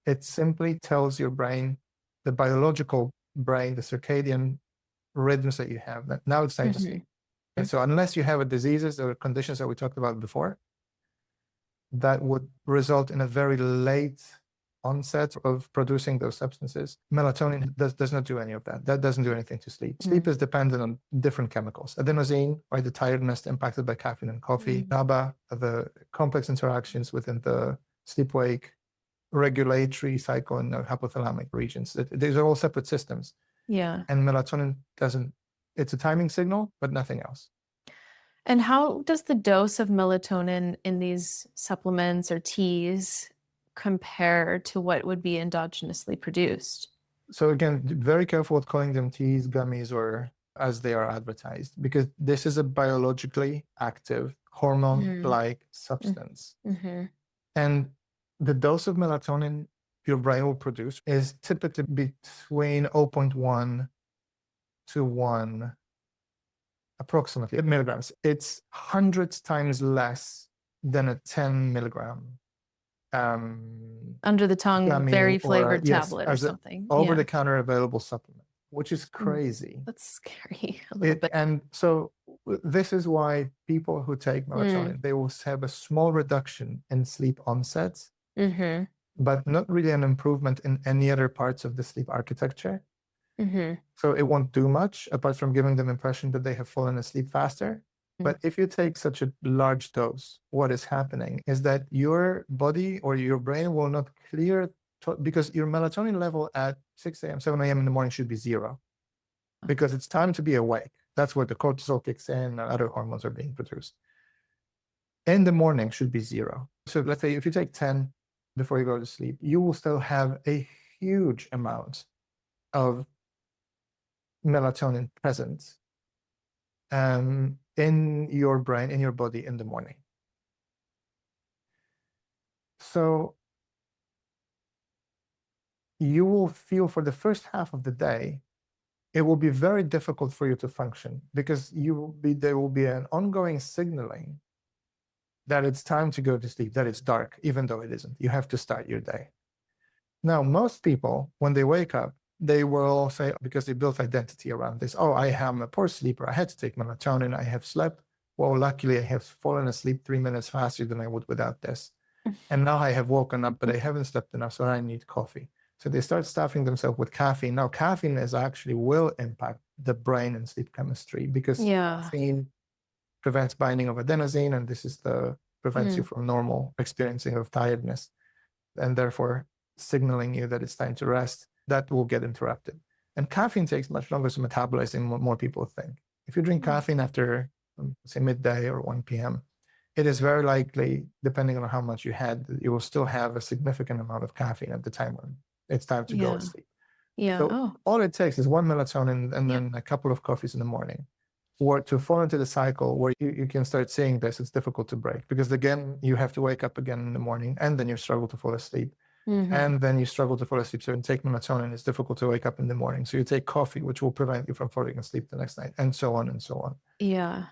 It simply tells your brain, the biological brain, the circadian rhythms that you have, that now it's time to sleep. And so unless you have diseases or conditions that we talked about before, that would result in a very late onset of producing those substances. Melatonin does not do any of that. That doesn't do anything to sleep. Sleep is dependent on different chemicals. Adenosine, right, the tiredness impacted by caffeine and coffee. GABA, the complex interactions within the sleep-wake regulatory cycle in the hypothalamic regions. These are all separate systems. Yeah. And melatonin doesn't. It's a timing signal, but nothing else. And how does the dose of melatonin in these supplements or teas compare to what would be endogenously produced? So again, very careful with calling them teas, gummies, or as they are advertised, because this is a biologically active hormone-like substance. And the dose of melatonin your brain will produce is typically between 0.1 to 1 approximately milligrams. It's hundreds times less than a 10 milligram under the tongue, very flavored tablet or something. Over-the-counter available supplement, which is crazy. That's scary a little bit. And so this is why people who take melatonin, they will have a small reduction in sleep onsets, but not really an improvement in any other parts of the sleep architecture. So it won't do much apart from giving them impression that they have fallen asleep faster. But if you take such a large dose, what is happening is that your body or your brain will not clear, because your melatonin level at 6 a.m., 7 a.m. in the morning should be 0, because it's time to be awake. That's where the cortisol kicks in and other hormones are being produced. In the morning should be 0. So let's say if you take 10 before you go to sleep, you will still have a huge amount of melatonin present in your brain, in your body in the morning. So you will feel for the first half of the day, it will be very difficult for you to function, because there will be an ongoing signaling that it's time to go to sleep, that it's dark, even though it isn't. You have to start your day. Now, most people, when they wake up, they will say, because they built identity around this, oh, I am a poor sleeper. I had to take melatonin. I have slept. Well, luckily, I have fallen asleep 3 minutes faster than I would without this. And now I have woken up, but I haven't slept enough, so I need coffee. So they start stuffing themselves with caffeine. Now, caffeine will impact the brain and sleep chemistry, because caffeine prevents binding of adenosine, and this is prevents you from normal experiencing of tiredness, and therefore signaling you that it's time to rest. That will get interrupted. And caffeine takes much longer to metabolize than what more people think. If you drink caffeine after, say, midday or 1 p.m., it is very likely, depending on how much you had, you will still have a significant amount of caffeine at the time when it's time to go to sleep. Yeah. So Oh. all it takes is one melatonin and Yeah. then a couple of coffees in the morning, or to fall into the cycle where you can start seeing this. It's difficult to break because again, you have to wake up again in the morning and then you struggle to fall asleep. Mhm. And then you struggle to fall asleep. So you take melatonin, it's difficult to wake up in the morning. So you take coffee, which will prevent you from falling asleep the next night, and so on and so on. Yeah.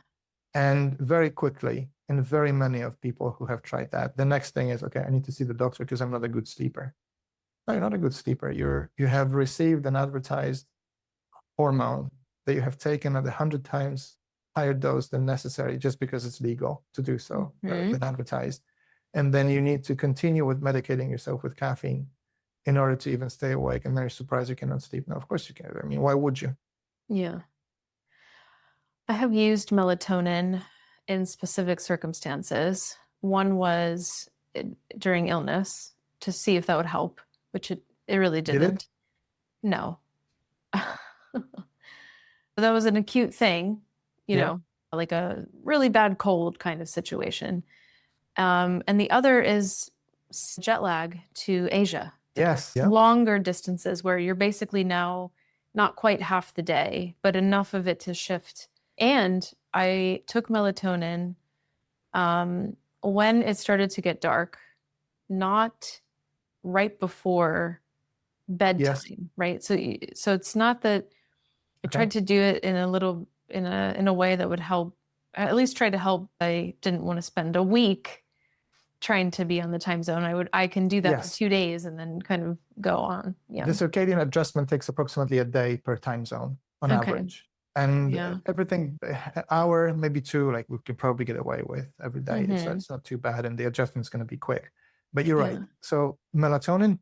And very quickly, and very many of people who have tried that, the next thing is, okay, I need to see the doctor because I'm not a good sleeper. No, you're not a good sleeper. You have received an advertised hormone that you have taken at 100 times higher dose than necessary just because it's legal to do so than advertised. And then you need to continue with medicating yourself with caffeine in order to even stay awake. And then you're surprised you cannot sleep. No, of course you can. I mean, why would you? Yeah. I have used melatonin in specific circumstances. One was during illness to see if that would help, which it really Did it? didn't. No. That was an acute thing, you Yeah. know, like a really bad cold kind of situation. And the other is jet lag to Asia. Yes. Yeah. Longer distances where you're basically now not quite half the day, but enough of it to shift. And I took melatonin when it started to get dark, not right before bedtime, Yes. right? So it's not that I Okay. tried to do it in a way that would help, at least try to help. I didn't want to spend a week trying to be on the time zone. I can do that for Yes. 2 days and then kind of go on. Yeah. The circadian adjustment takes approximately a day per time zone on Okay. average. And Yeah. everything, an hour, maybe two, like we could probably get away with every day. Mhm. It's not too bad. And the adjustment's going to be quick. But you're right. Yeah. So melatonin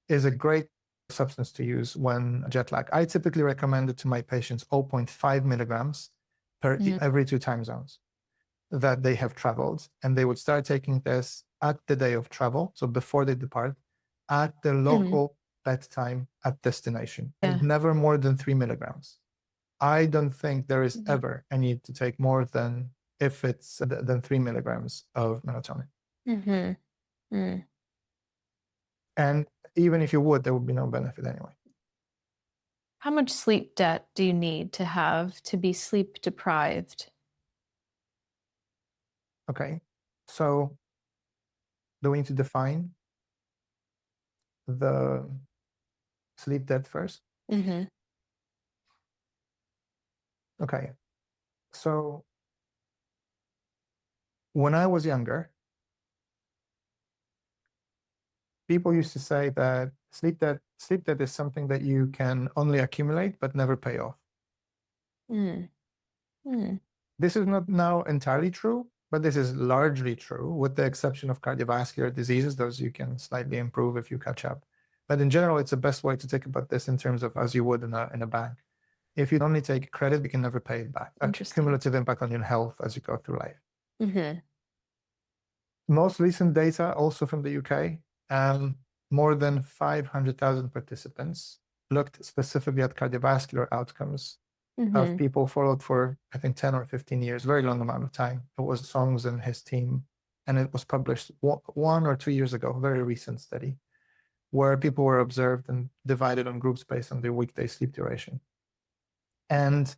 is a great substance to use when jet lag. I typically recommend it to my patients 0.5 milligrams per Mhm. every 2 time zones that they have traveled. And they would start taking this at the day of travel, so before they depart, at the local bedtime at destination, Yeah. and never more than 3 milligrams. I don't think there is Mhm. ever a need to take more than, if it's than 3 milligrams of melatonin. Mhm. Mm. And even if you would, there would be no benefit anyway. How much sleep debt do you need to have to be sleep deprived? Okay. So do we need to define the sleep debt first? Mhm. Okay. So when I was younger, people used to say that sleep debt is something that you can only accumulate but never pay off. Mm. Mm. This is not now entirely true, but this is largely true, with the exception of cardiovascular diseases. Those you can slightly improve if you catch up. But in general, it's the best way to think about this in terms of as you would in a bank. If you only take credit, you can never pay it back. A Interesting. cumulative impact on your health as you go through life. Mhm. Most recent data, also from the UK, more than 500,000 participants looked specifically at cardiovascular outcomes of Mhm. people followed for, I think, 10 or 15 years, very long amount of time. It was Songs and his team, and it was published 1 or 2 years ago, a very recent study, where people were observed and divided on groups based on their weekday sleep duration. And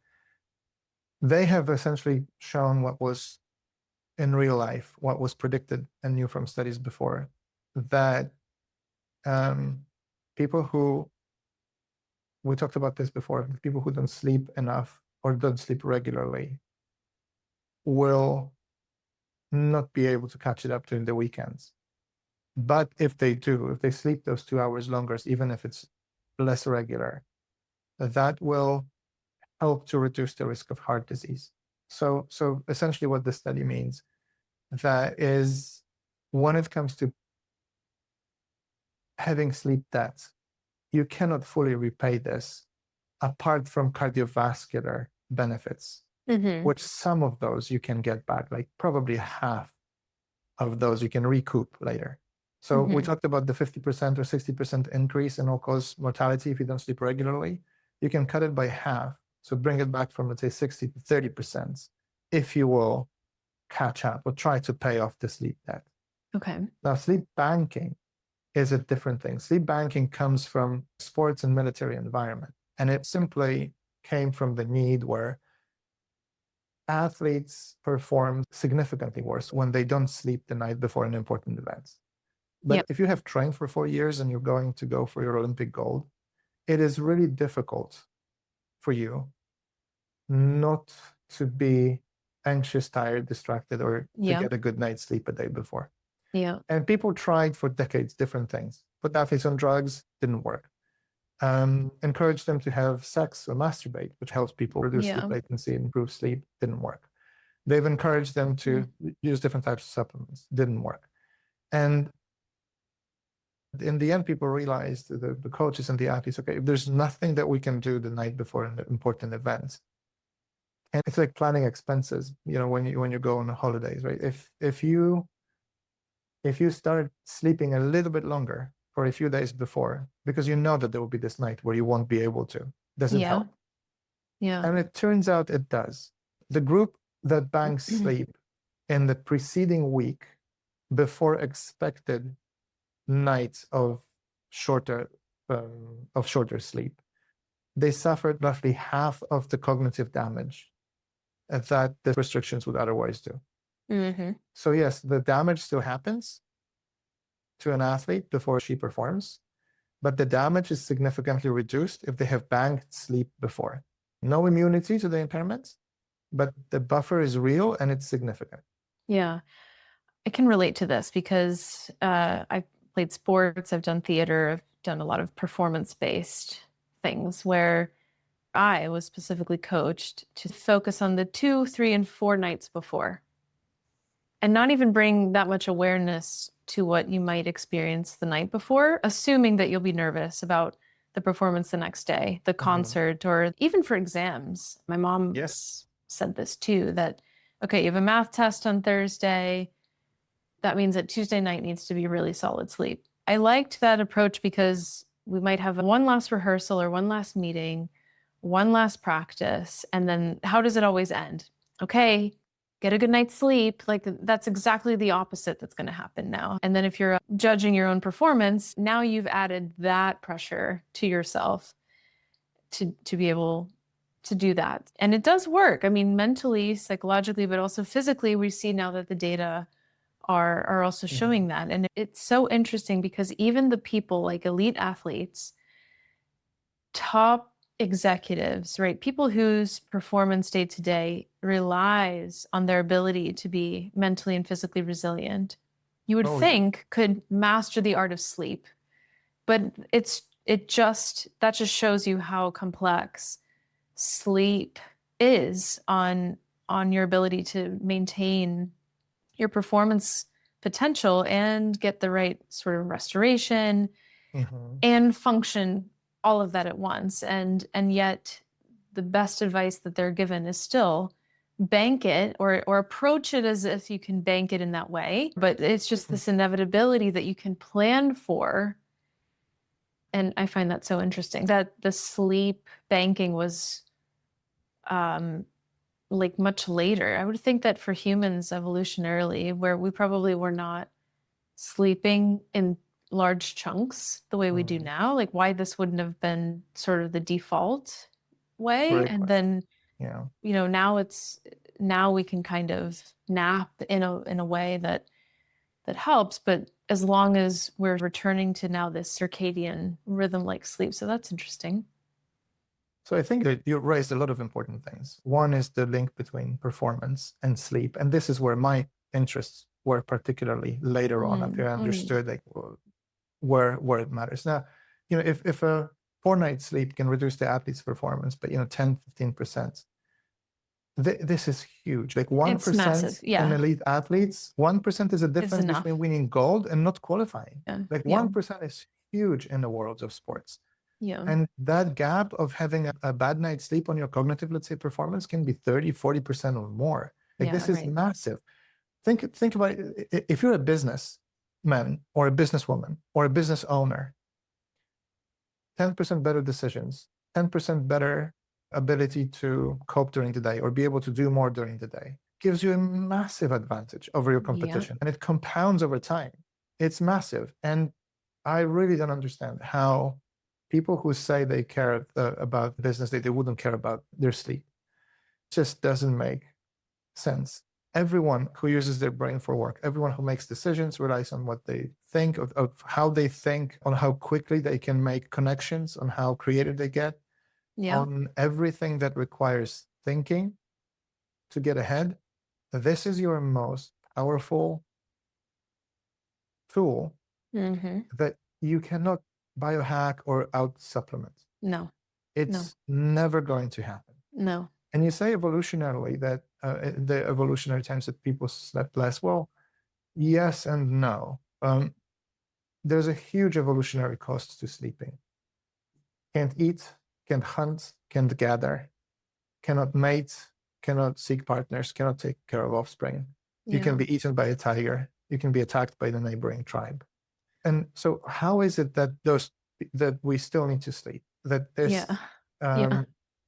they have essentially shown what was in real life, what was predicted and knew from studies before, that people who, we talked about this before, people who don't sleep enough or don't sleep regularly will not be able to catch it up during the weekends. But if they do, if they sleep those 2 hours longer, even if it's less regular, that will help to reduce the risk of heart disease. So essentially what the study means, that is, when it comes to having sleep debt, you cannot fully repay this apart from cardiovascular benefits, Mhm. which some of those you can get back, like probably half of those you can recoup later. So we Mhm. talked about the 50% or 60% increase in all-cause mortality if you don't sleep regularly. You can cut it by half, so bring it back from, let's say, 60 to 30%, if you will catch up or try to pay off the sleep debt. Okay. Now, sleep banking is a different thing. Sleep banking comes from sports and military environment. And it simply came from the need where athletes perform significantly worse when they don't sleep the night before an important event. But Yep. if you have trained for 4 years and you're going to go for your Olympic gold, it is really difficult for you not to be anxious, tired, distracted, or to Yeah. get a good night's sleep a day before. Yeah. And people tried for decades different things. Put athletes on drugs, didn't work. Encourage them to have sex or masturbate, which helps people reduce sleep latency and improve sleep, didn't work. They've encouraged them to use different types of supplements, didn't work. And in the end, people realized, the coaches and the athletes, okay, if there's nothing that we can do the night before an important event, and it's like planning expenses, when you go on holidays, right? If you start sleeping a little bit longer for a few days before, because you know that there will be this night where you won't be able to, does it help? Yeah. And it turns out it does. The group that banks sleep in the preceding week before expected nights of shorter sleep, they suffered roughly half of the cognitive damage that the restrictions would otherwise do. So yes, the damage still happens to an athlete before she performs, but the damage is significantly reduced if they have banked sleep before. No immunity to the impairments, but the buffer is real and it's significant. Yeah. I can relate to this because I've played sports, I've done theater, I've done a lot of performance-based things where I was specifically coached to focus on the 2, 3, and 4 nights before and not even bring that much awareness to what you might experience the night before, assuming that you'll be nervous about the performance the next day, the concert, or even for exams. My mom said this too, that, okay, you have a math test on Thursday. That means that Tuesday night needs to be really solid sleep. I liked that approach because we might have one last rehearsal or one last meeting, one last practice, and then how does it always end? Okay, get a good night's sleep. Like, that's exactly the opposite that's going to happen now. And then if you're judging your own performance, now you've added that pressure to yourself to be able to do that. And it does work. I mean, mentally, psychologically, but also physically, we see now that the data are also showing that. And it's so interesting because even the people like elite athletes, top executives, right? People whose performance day to day relies on their ability to be mentally and physically resilient, you would think could master the art of sleep. But that just shows you how complex sleep is on your ability to maintain your performance potential and get the right sort of restoration and function, all of that at once. And yet the best advice that they're given is still bank it or approach it as if you can bank it in that way. But it's just this inevitability that you can plan for. And I find that so interesting that the sleep banking was like much later. I would think that for humans evolutionarily, where we probably were not sleeping in large chunks the way we do now, like why this wouldn't have been sort of the default way. Great and question. then now we can kind of nap in a way that helps, but as long as we're returning to now this circadian rhythm like sleep. So that's interesting. So I think that you raised a lot of important things. One is the link between performance and sleep. And this is where my interests were particularly later on, after I understood like where it matters. Now, if a 4 night's sleep can reduce the athlete's performance by 10, 15%, this is huge. Like 1% in elite athletes, 1% is a difference between winning gold and not qualifying. Like 1% is huge in the world of sports. And that gap of having a bad night's sleep on your cognitive, let's say, performance can be 30, 40% or more. Like this is massive. Think about it. If you're a businessman or a businesswoman or a business owner, 10% better decisions, 10% better ability to cope during the day or be able to do more during the day gives you a massive advantage over your competition. And it compounds over time. It's massive. And I really don't understand how people who say they care about business, they wouldn't care about their sleep. It just doesn't make sense. Everyone who uses their brain for work, everyone who makes decisions relies on what they think, of how they think, on how quickly they can make connections, on how creative they get, Yeah. on everything that requires thinking to get ahead. This is your most powerful tool Mm-hmm. that you cannot biohack or out supplement. No. It's never going to happen. No. And you say evolutionarily that the evolutionary times that people slept less. Well, yes and no. There's a huge evolutionary cost to sleeping. Can't eat, can't hunt, can't gather, cannot mate, cannot seek partners, cannot take care of offspring. You can be eaten by a tiger. You can be attacked by the neighboring tribe. And so how is it that that we still need to sleep? That this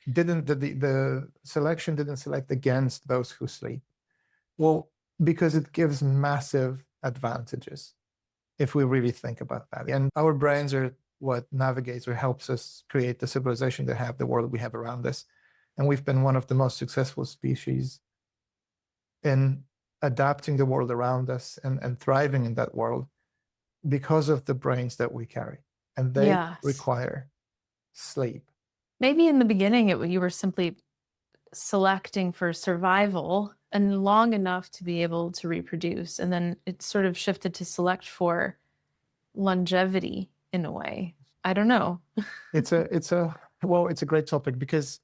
didn't the selection didn't select against those who sleep? Well, because it gives massive advantages if we really think about that. And our brains are what navigates or helps us create the civilization that have the world we have around us. And we've been one of the most successful species in adapting the world around us and thriving in that world because of the brains that we carry. And they require sleep. Maybe in the beginning you were simply selecting for survival and long enough to be able to reproduce. And then it sort of shifted to select for longevity in a way. I don't know. It's a great topic because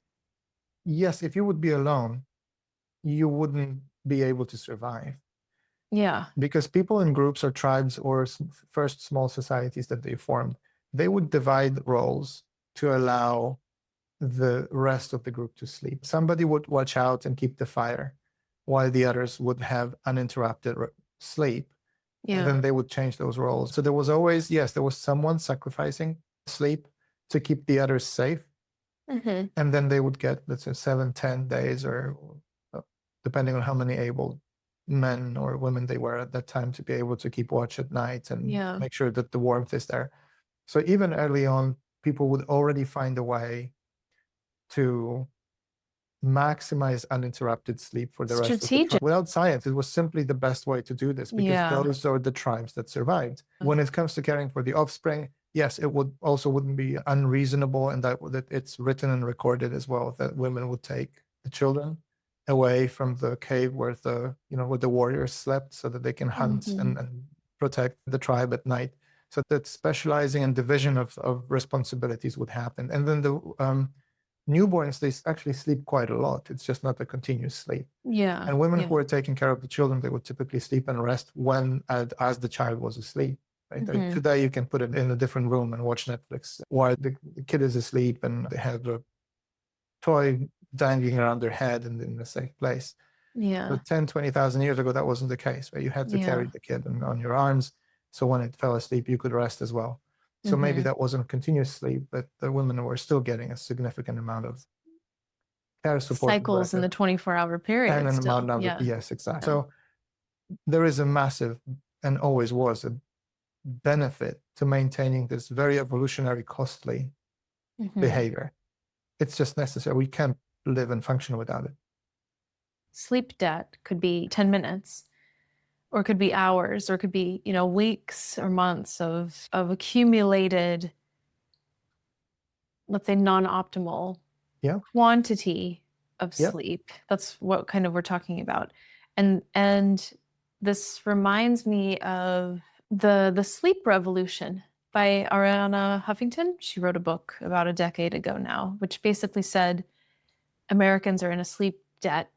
yes, if you would be alone, you wouldn't be able to survive. Yeah. Because people in groups or tribes or first small societies that they formed, they would divide roles to allow the rest of the group to sleep. Somebody would watch out and keep the fire while the others would have uninterrupted sleep. Yeah. And then they would change those roles. So there was always, yes, there was someone sacrificing sleep to keep the others safe. Mm-hmm. And then they would get, let's say, 7, 10 days, or depending on how many able men or women they were at that time, to be able to keep watch at night and make sure that the warmth is there. So even early on, people would already find a way to maximize uninterrupted sleep for the rest of the tribe. Without science, it was simply the best way to do this because those are the tribes that survived. When it comes to caring for the offspring, yes, it wouldn't be unreasonable, and that it's written and recorded as well, that women would take the children away from the cave where the warriors slept so that they can hunt and protect the tribe at night. So that specializing and division of responsibilities would happen. And then the newborns, they actually sleep quite a lot. It's just not a continuous sleep. Yeah. And women who were taking care of the children, they would typically sleep and rest as the child was asleep. Right? Like today, you can put it in a different room and watch Netflix while the kid is asleep, and they have a toy dangling around their head and in a safe place. Yeah. But 10, 20,000 years ago, that wasn't the case, right? You had to carry the kid on your arms. So when it fell asleep, you could rest as well. So maybe that wasn't continuous sleep, but the women were still getting a significant amount of care support. Cycles in the 24-hour period. And an amount of, yes, exactly. So there is a massive, and always was, a benefit to maintaining this very evolutionary, costly behavior. It's just necessary. We can't live and function without it. Sleep debt could be 10 minutes. Or could be hours, or could be, weeks or months of accumulated, let's say, non-optimal quantity of sleep. That's what kind of we're talking about. And this reminds me of the sleep revolution by Arianna Huffington. She wrote a book about a decade ago now, which basically said Americans are in a sleep debt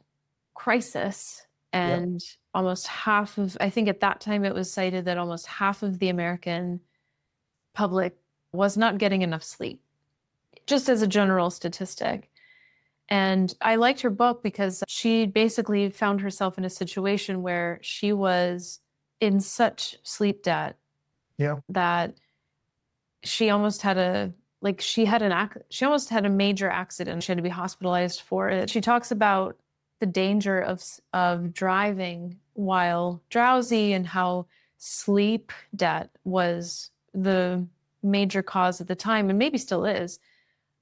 crisis. And almost half of, I think at that time it was cited that almost half of the American public was not getting enough sleep, just as a general statistic. And I liked her book because she basically found herself in a situation where she was in such sleep debt that she almost had she almost had a major accident. She had to be hospitalized for it. She talks about the danger of driving while drowsy and how sleep debt was the major cause at the time, and maybe still is,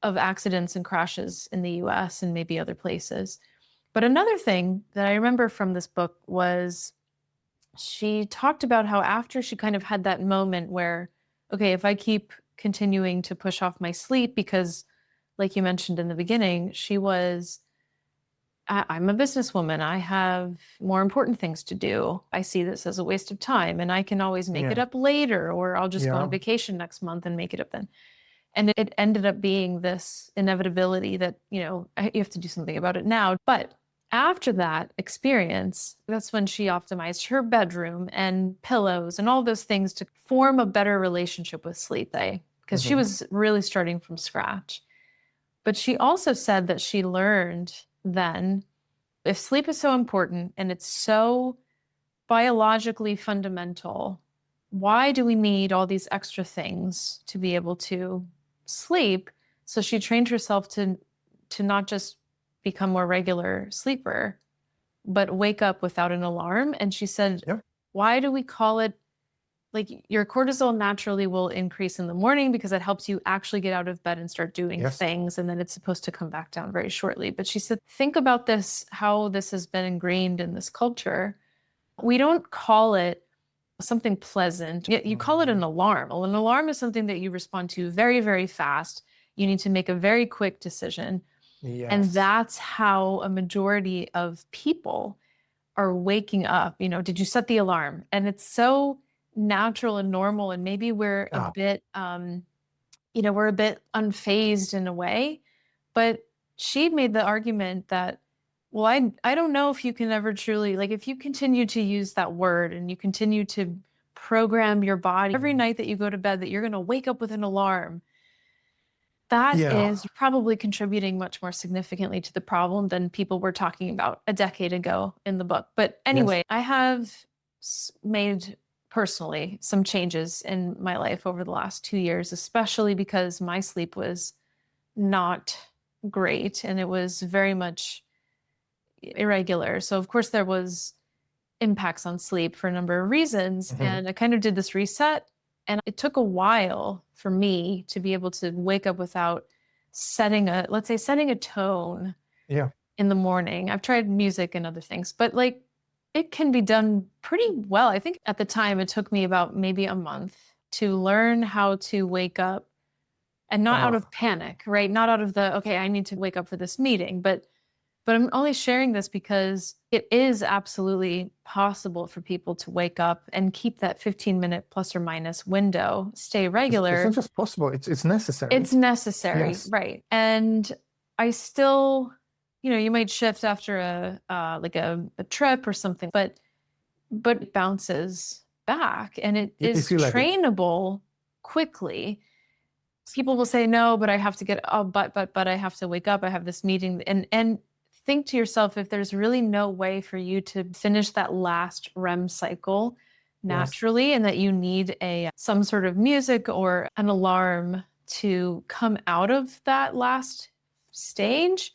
of accidents and crashes in the US and maybe other places. But another thing that I remember from this book was she talked about how after she kind of had that moment where, okay, if I keep continuing to push off my sleep, because like you mentioned in the beginning, I'm a businesswoman. I have more important things to do. I see this as a waste of time, and I can always make it up later, or I'll just go on vacation next month and make it up then. And it ended up being this inevitability that, you have to do something about it now. But after that experience, that's when she optimized her bedroom and pillows and all those things to form a better relationship with sleep, because she was really starting from scratch. But she also said that she learned then, if sleep is so important and it's so biologically fundamental, why do we need all these extra things to be able to sleep? So she trained herself to not just become a more regular sleeper, but wake up without an alarm. And she said, why do we call it, like, your cortisol naturally will increase in the morning because it helps you actually get out of bed and start doing things. And then it's supposed to come back down very shortly. But she said, think about this, how this has been ingrained in this culture. We don't call it something pleasant. You call it an alarm. Well, an alarm is something that you respond to very, very fast. You need to make a very quick decision. And that's how a majority of people are waking up. Did you set the alarm? And it's so natural and normal. And maybe we're a bit, we're a bit unfazed in a way. But she made the argument that, well, I don't know if you can ever truly, like, if you continue to use that word and you continue to program your body every night that you go to bed that you're going to wake up with an alarm, that is probably contributing much more significantly to the problem than people were talking about a decade ago in the book. But anyway, I have made personally some changes in my life over the last 2 years, especially because my sleep was not great and it was very much irregular. So of course there was impacts on sleep for a number of reasons. And I kind of did this reset, and it took a while for me to be able to wake up without setting a tone in the morning. I've tried music and other things, but like, it can be done pretty well. I think at the time it took me about maybe a month to learn how to wake up, and not out of panic, right? Not out of the, okay, I need to wake up for this meeting, but I'm only sharing this because it is absolutely possible for people to wake up and keep that 15-minute plus or minus window, stay regular. It's not just possible, it's necessary. It's necessary, right? And I still, you might shift after a trip or something, but it bounces back, and it is trainable quickly. People will say, no, but I have to but I have to wake up. I have this meeting, and think to yourself, if there's really no way for you to finish that last REM cycle naturally, and that you need some sort of music or an alarm to come out of that last stage,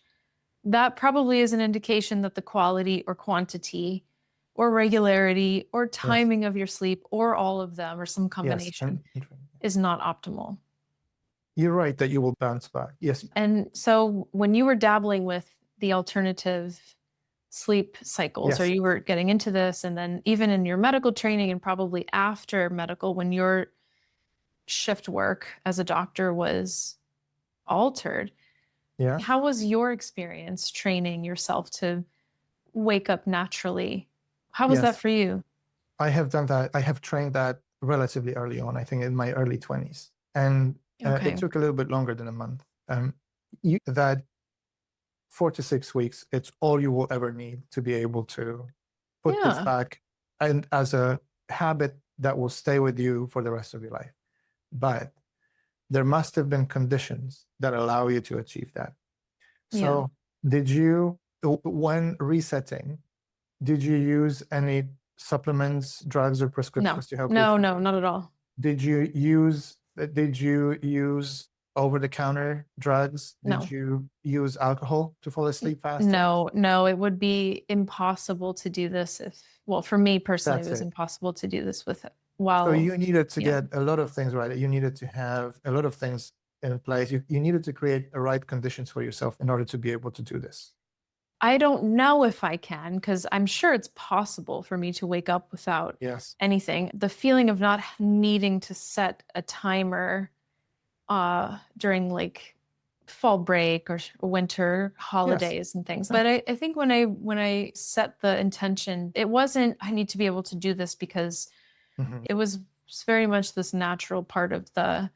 that probably is an indication that the quality or quantity or regularity or timing of your sleep, or all of them, or some combination, is not optimal. You're right that you will bounce back. Yes. And so when you were dabbling with the alternative sleep cycles, or you were getting into this, and then even in your medical training and probably after medical, when your shift work as a doctor was altered, how was your experience training yourself to wake up naturally? How was that for you? I have done that. I have trained that relatively early on, I think in my early 20s. And it took a little bit longer than a month. That 4 to 6 weeks, it's all you will ever need to be able to put this back, and as a habit that will stay with you for the rest of your life. But there must have been conditions that allow you to achieve that. So did you, when resetting, did you use any supplements, drugs, or prescriptions to help you? No, not at all. Did you use over-the-counter drugs? Did you use alcohol to fall asleep faster? No, it would be impossible to do this for me personally, it was impossible to do this while So you needed to yeah. get a lot of things right. You needed to have a lot of things in place. You needed to create the right conditions for yourself in order to be able to do this. I don't know if I can, because I'm sure it's possible for me to wake up without Yes. anything. The feeling of not needing to set a timer during like fall break or winter holidays and things. But I think when I set the intention, it wasn't I need to be able to do this, because Mhm. it was very much this natural part of the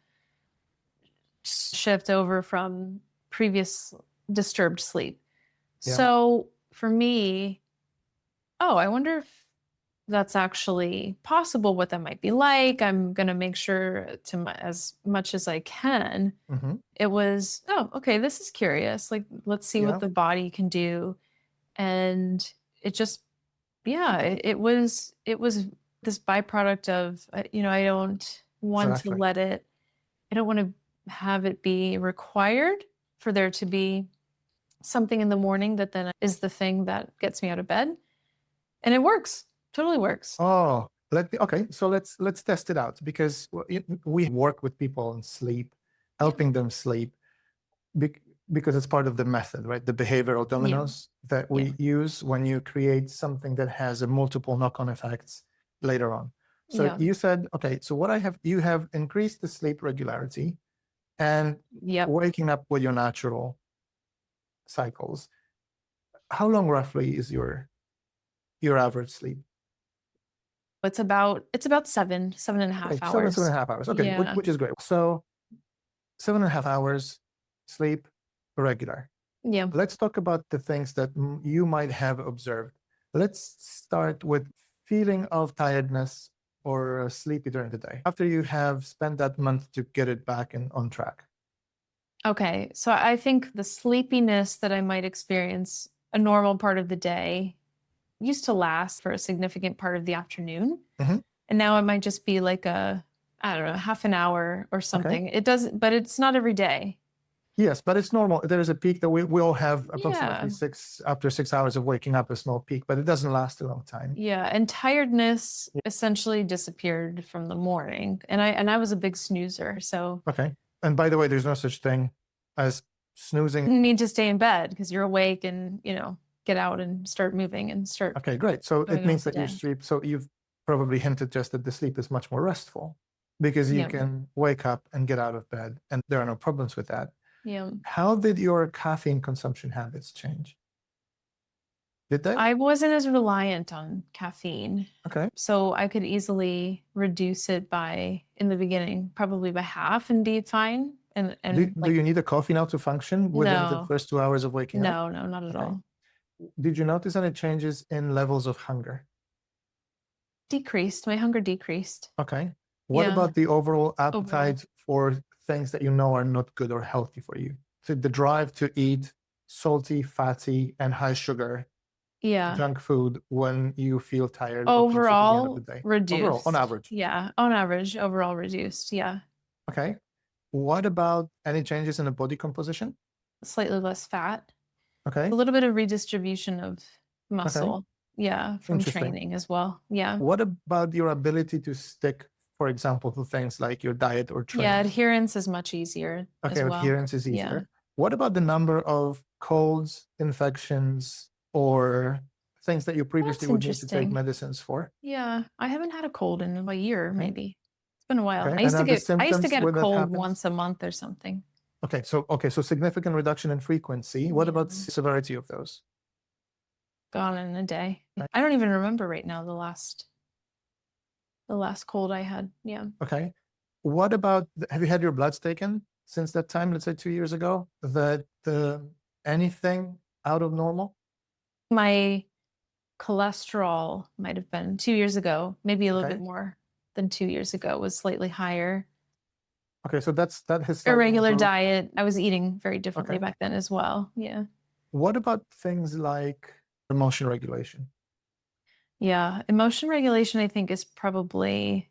shift over from previous disturbed sleep. Yeah. So for me, I wonder if that's actually possible, what that might be like. I'm going to make sure as much as I can. Mhm. It was, okay, this is curious. Like, let's see what Yeah. the body can do. And it just, yeah, it was this byproduct of, I don't want to Exactly. I don't want to have it be required for there to be something in the morning that then is the thing that gets me out of bed. And it works, totally works. Oh, okay. So let's test it out, because we work with people on sleep, helping them sleep, because it's part of the method, right? The behavioral dominoes that we use when you create something that has a multiple knock-on effects later on. So Yeah. you said, okay, so you have increased the sleep regularity and Yep. waking up with your natural cycles. How long roughly is your average sleep? It's about 7.5 Okay, hours. 7.5 hours. Okay, Yeah. which is great. So 7.5 hours sleep regular. Yeah. Let's talk about the things that you might have observed. Let's start with feeling of tiredness or sleepy during the day after you have spent that month to get it back and on track. Okay. So I think the sleepiness that I might experience a normal part of the day used to last for a significant part of the afternoon. Mhm. And now it might just be like I don't know, half an hour or Okay. something. It doesn't, but it's not every day. Yes, but it's normal. There is a peak that we all have approximately Yeah. after 6 hours of waking up, a small peak, but it doesn't last a long time. Yeah. And tiredness essentially disappeared from the morning. And I was a big snoozer. So Okay. And by the way, there's no such thing as snoozing. you need to stay in bed because you're awake and, get out and start moving and start. Okay, great. So going it on means with the that your day. sleep, so you've probably hinted just that the sleep is much more restful because you Yeah. can wake up and get out of bed and there are no problems with that. Yeah. How did your caffeine consumption habits change? Did they? I wasn't as reliant on caffeine. Okay. So I could easily reduce it in the beginning, probably by half and be fine. And Do you need a coffee now to function within the no, first 2 hours of waking up? no, not at Okay. all. Did you notice any changes in levels of hunger? Decreased. My hunger decreased. Okay. What Yeah. about the overall Overall. appetite for things that you know are not good or healthy for you? So the drive to eat salty, fatty, and high sugar Yeah. junk food when you feel tired or closer to the end of Overall the day? reduced. Overall, on average. Yeah. On average, overall reduced. Yeah. Okay. What about any changes in the body composition? Slightly less fat. Okay. A little bit of redistribution of muscle. Okay. Yeah. From Interesting. training as well. Yeah. What about your ability to stick, for example, to things like your diet or training? Yeah. Adherence is much easier as Okay, well. adherence is easier. Yeah. What about the number of colds, infections, or things that you previously That's would need to take interesting. medicines for? Yeah. I haven't had a cold in a year, Okay. maybe. It's been a while. Okay. I used And to are the get a symptoms when that cold happens? once a month or something. Okay, so significant reduction in frequency. What about Yeah. severity of those? Gone in a day. Okay. I don't even remember right now the last cold I had. Yeah. Okay. What about, have you had your bloods taken since that time, let's say 2 years ago? Anything out of normal? My cholesterol might have been 2 years ago, maybe a little Okay. bit more than 2 years ago, was slightly higher. Okay, so that has slightly Irregular improved. diet. I was eating very differently Okay. back then as well. Yeah. What about things like emotion regulation? Yeah. Emotion regulation, I think, is probably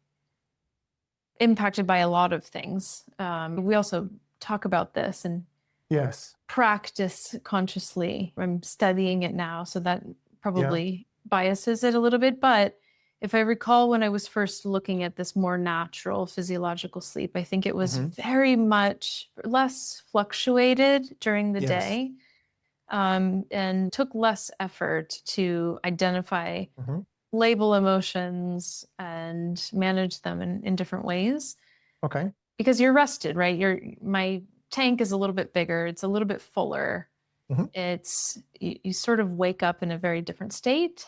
impacted by a lot of things. We also talk about this and Yes. practice consciously. I'm studying it now, so that probably biases it a little bit, but if I recall when I was first looking at this more natural physiological sleep, I think it was very much less fluctuated during the day, and took less effort to identify, label emotions and manage them in different ways. Okay. Because you're rested, right? My tank is a little bit bigger. It's a little bit fuller. It's you sort of wake up in a very different state.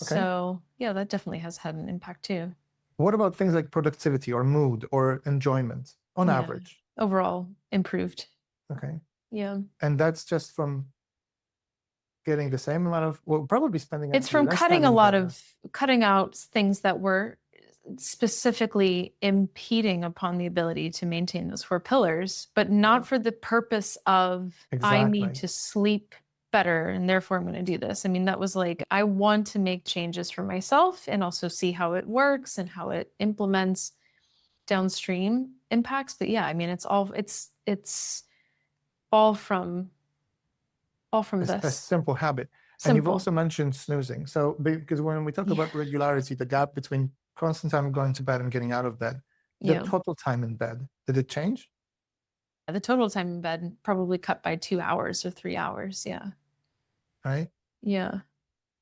Okay. So yeah, that definitely has had an impact too. What about things like productivity or mood or enjoyment on Yeah. average? Overall improved. Okay. Yeah. And that's just from getting the same amount of, well, probably spending It's from less cutting time a in lot bed. of cutting out things that were specifically impeding upon the ability to maintain those four pillars, but not for the purpose of I need Exactly. to sleep better and therefore I'm going to do this. I mean, that was like, I want to make changes for myself and also see how it works and how it implements downstream impacts. But yeah, I mean, it's all from A this. simple habit. And you've also mentioned snoozing. So because when we talk about regularity, the gap between constant time going to bed and getting out of bed, the total time in bed, did it change? The total time in bed probably cut by 2 hours or 3 hours. Yeah. Right? Yeah.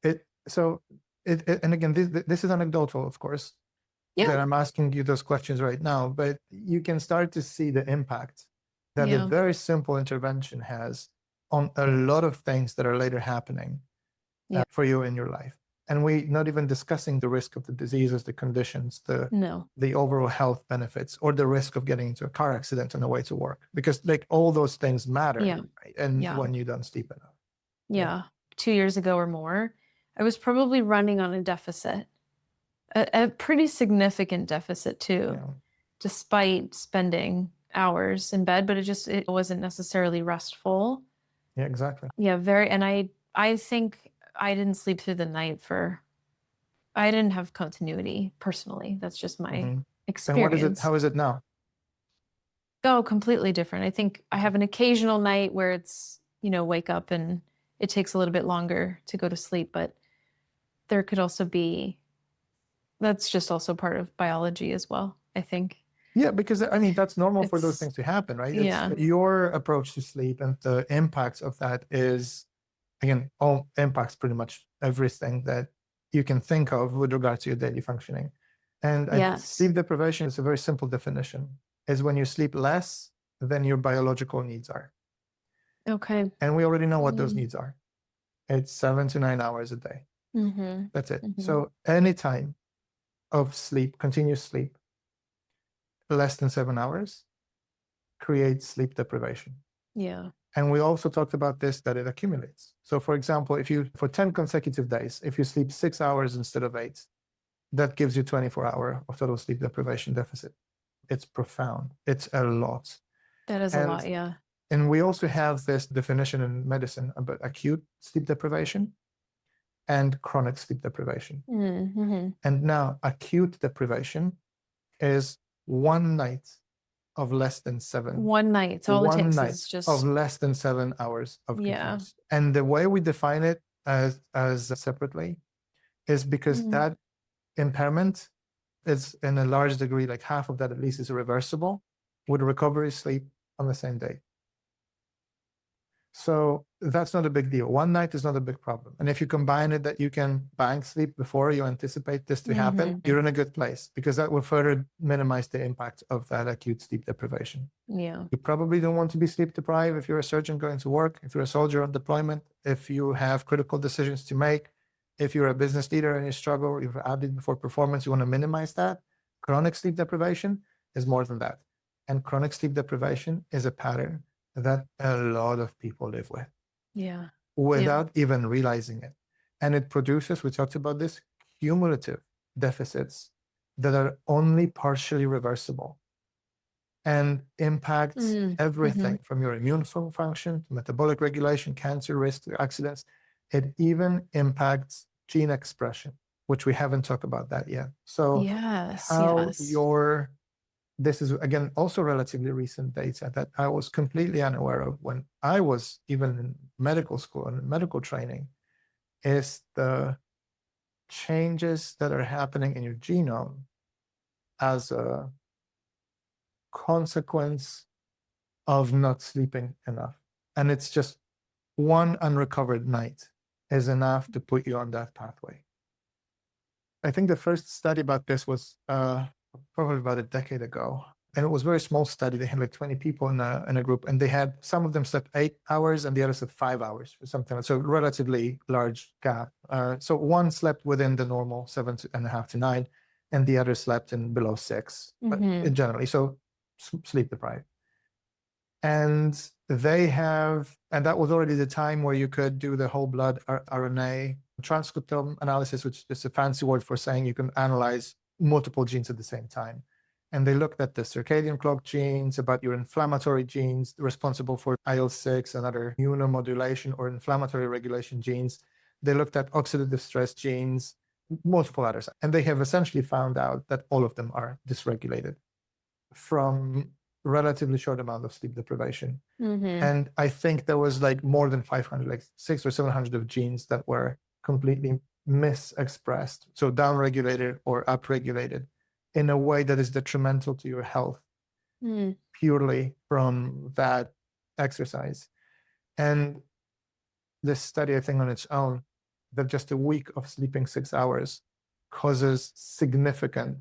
And again, this is anecdotal, of course, that I'm asking you those questions right now, but you can start to see the impact that a very simple intervention has on a lot of things that are later happening for you in your life. And we're not even discussing the risk of the diseases, the conditions, the overall health benefits, or the risk of getting into a car accident on the way to work, because like all those things matter. Right? And when you don't sleep enough. Yeah. 2 years ago or more, I was probably running on a deficit, a pretty significant deficit too, despite spending hours in bed, but it wasn't necessarily restful. Yeah, exactly. Yeah, and I think I didn't sleep through the night I didn't have continuity personally. That's just my experience. And how is it now? Oh, completely different. I think I have an occasional night where it's, wake up and it takes a little bit longer to go to sleep, but there could also be, that's just also part of biology as well, I think. Yeah, because I mean, that's normal for those things to happen, right? It's your approach to sleep and the impacts of that is, again, all impacts pretty much everything that you can think of with regard to your daily functioning. And sleep deprivation is a very simple definition, is when you sleep less than your biological needs are. Okay. And we already know what those needs are. It's 7 to 9 hours a day. That's it. So any time of sleep, continuous sleep, less than 7 hours, creates sleep deprivation. Yeah. And we also talked about this, that it accumulates. So for example, for 10 consecutive days, if you sleep 6 hours instead of 8, that gives you 24-hour of total sleep deprivation deficit. It's profound. It's a lot. That is a lot, yeah. And we also have this definition in medicine about acute sleep deprivation and chronic sleep deprivation. And now acute deprivation is one night of less than 7. One night. So all it takes is just of less than 7 hours of continuous. And the way we define it as separately is because that impairment is in a large degree, like half of that at least, is reversible with recovery sleep on the same day. So that's not a big deal. One night is not a big problem. And if you combine it that you can bank sleep before you anticipate this to happen, you're in a good place, because that will further minimize the impact of that acute sleep deprivation. Yeah. You probably don't want to be sleep deprived if you're a surgeon going to work, if you're a soldier on deployment, if you have critical decisions to make, if you're a business leader and you struggle, you've added before performance, you want to minimize that. Chronic sleep deprivation is more than that. And chronic sleep deprivation is a pattern that a lot of people live with. Yeah. Without even realizing it. And it produces, we talked about this, cumulative deficits that are only partially reversible and impacts everything from your immune function to metabolic regulation, cancer risk, to accidents. It even impacts gene expression, which we haven't talked about that yet. So this is, again, also relatively recent data that I was completely unaware of when I was even in medical school and medical training, is the changes that are happening in your genome as a consequence of not sleeping enough. And it's just one unrecovered night is enough to put you on that pathway. I think the first study about this was probably about a decade ago. And it was a very small study. They had like 20 people in a group, and they had, some of them slept 8 hours and the others slept 5 hours or something. So relatively large gap. So one slept within the normal 7.5 to 9, and the other slept in below 6, but generally, so sleep deprived. And they have, and that was already the time where you could do the whole blood RNA transcriptome analysis, which is a fancy word for saying you can analyze multiple genes at the same time. And they looked at the circadian clock genes, about your inflammatory genes responsible for IL-6 and other immunomodulation or inflammatory regulation genes. They looked at oxidative stress genes, multiple others. And they have essentially found out that all of them are dysregulated from relatively short amount of sleep deprivation. And I think there was like more than 500, like 600 or 700 of genes that were completely misexpressed, so downregulated or upregulated in a way that is detrimental to your health purely from that exercise. And this study, I think on its own, that just a week of sleeping 6 hours causes significant,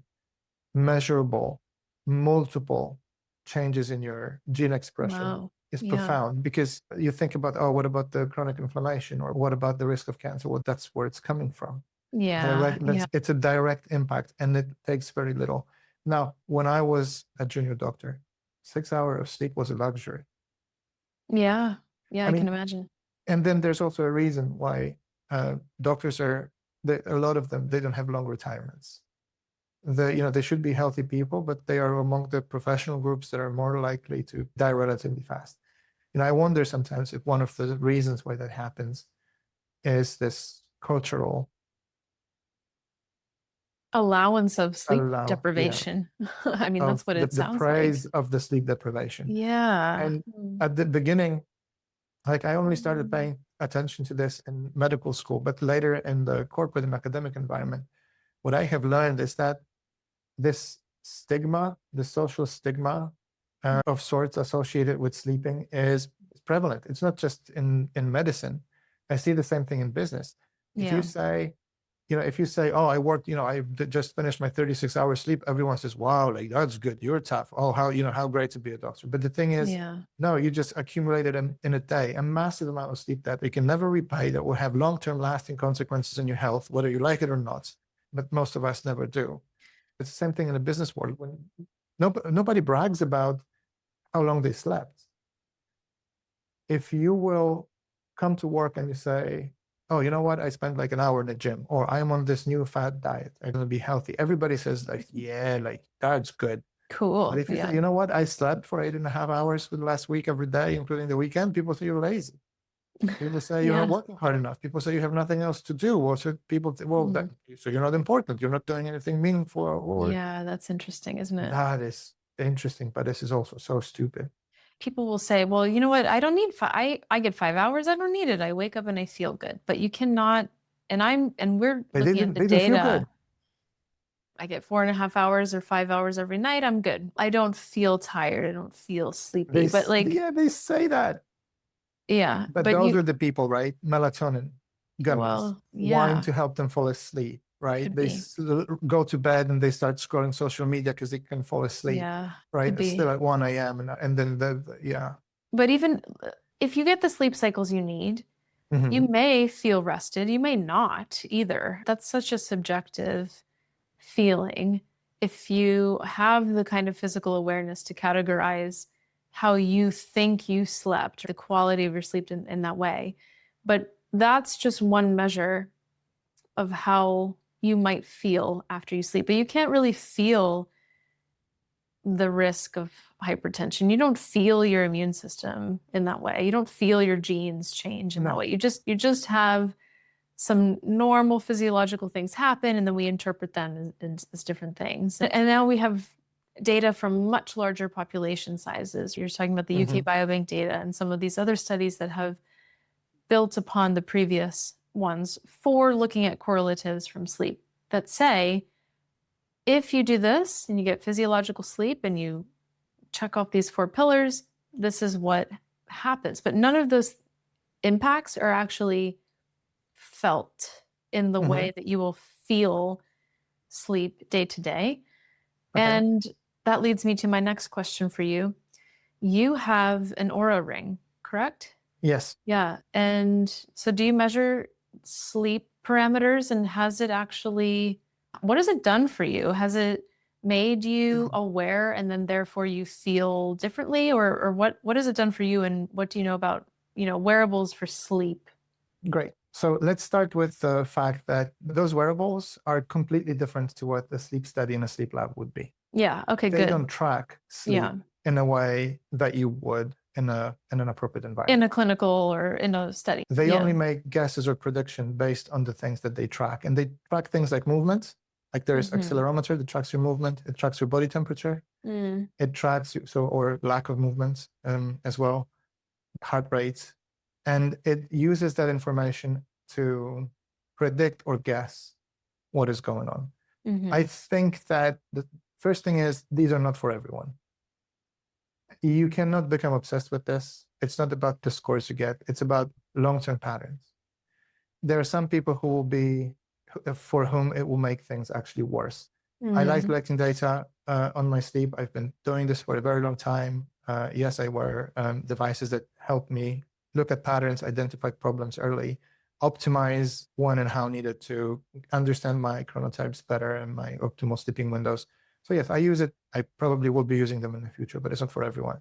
measurable, multiple changes in your gene expression is profound. Because you think about, oh, what about the chronic inflammation, or what about the risk of cancer? Well, that's where it's coming from. It's a direct impact, and it takes very little. Now, when I was a junior doctor, 6 hours of sleep was a luxury. I can imagine. And then there's also a reason why doctors a lot of them, they don't have long retirements. They should be healthy people, but they are among the professional groups that are more likely to die relatively fast. And I wonder sometimes if one of the reasons why that happens is this cultural allowance of sleep deprivation. I mean, that's what it sounds like. The praise of the sleep deprivation. And at the beginning, like I only started paying attention to this in medical school, but later in the corporate and academic environment, what I have learned is that this stigma, the social stigma of sorts associated with sleeping is prevalent. It's not just in medicine. I see the same thing in business. If you say, oh, I worked, I just finished my 36-hour sleep, everyone says, wow, like that's good. You're tough. Oh, how great to be a doctor. But the thing is, no, you just accumulated in a day a massive amount of sleep that you can never repay, that will have long-term lasting consequences in your health, whether you like it or not. But most of us never do. It's the same thing in the business world. When nobody brags about how long they slept. If you will come to work and you say, oh, you know what? I spent like an hour in the gym, or I'm on this new fat diet, I'm going to be healthy. Everybody says like, yeah, like that's good. Cool. But if you say, you know what? I slept for 8.5 hours for the last week every day, including the weekend, people say you're lazy. People say you're not working hard enough. People say you have nothing else to do. Or so people say, well, so you're not important. You're not doing anything meaningful. Or, that's interesting, isn't it? That is interesting, but this is also so stupid. People will say, well, you know what? I don't need I get 5 hours. I don't need it. I wake up and I feel good. But you cannot, and we're looking at the data. I get 4.5 hours or 5 hours every night. I'm good. I don't feel tired. I don't feel sleepy. But like, they say that. Yeah. But those are the people, right? Melatonin gummies, wanting to help them fall asleep, right? They go to bed and they start scrolling social media because they can fall asleep, right? It's still at 1 a.m. And then, But even if you get the sleep cycles you need, you may feel rested. You may not either. That's such a subjective feeling. If you have the kind of physical awareness to categorize how you think you slept, the quality of your sleep in that way. But that's just one measure of how you might feel after you sleep. But you can't really feel the risk of hypertension. You don't feel your immune system in that way. You don't feel your genes change in that way. You just have some normal physiological things happen, and then we interpret them as different things. And now we have data from much larger population sizes. You're talking about the UK Biobank data and some of these other studies that have built upon the previous ones for looking at correlatives from sleep that say, if you do this and you get physiological sleep and you check off these 4 pillars, this is what happens. But none of those impacts are actually felt in the way that you will feel sleep day to day. Okay. And that leads me to my next question for you. You have an Aura ring, correct? Yes. Yeah. And so do you measure sleep parameters, and what has it done for you? Has it made you aware and then therefore you feel differently, or what has it done for you, and what do you know about, wearables for sleep? Great. So let's start with the fact that those wearables are completely different to what a sleep study in a sleep lab would be. Yeah. Okay, They good. don't track sleep Yeah. in a way that you would in an appropriate environment. In a clinical or in a study. They Yeah. only make guesses or prediction based on the things that they track. And they track things like movement. Like there's accelerometer that tracks your movement. It tracks your body temperature. It tracks or lack of movement as well, heart rate. And it uses that information to predict or guess what is going on. I think that the first thing is these are not for everyone. You cannot become obsessed with this. It's not about the scores you get. It's about long-term patterns. There are some people for whom it will make things actually worse. I like collecting data on my sleep. I've been doing this for a very long time. Yes, I wear devices that help me look at patterns, identify problems early, optimize when and how needed to understand my chronotypes better and my optimal sleeping windows. So yes, I use it. I probably will be using them in the future, but it's not for everyone.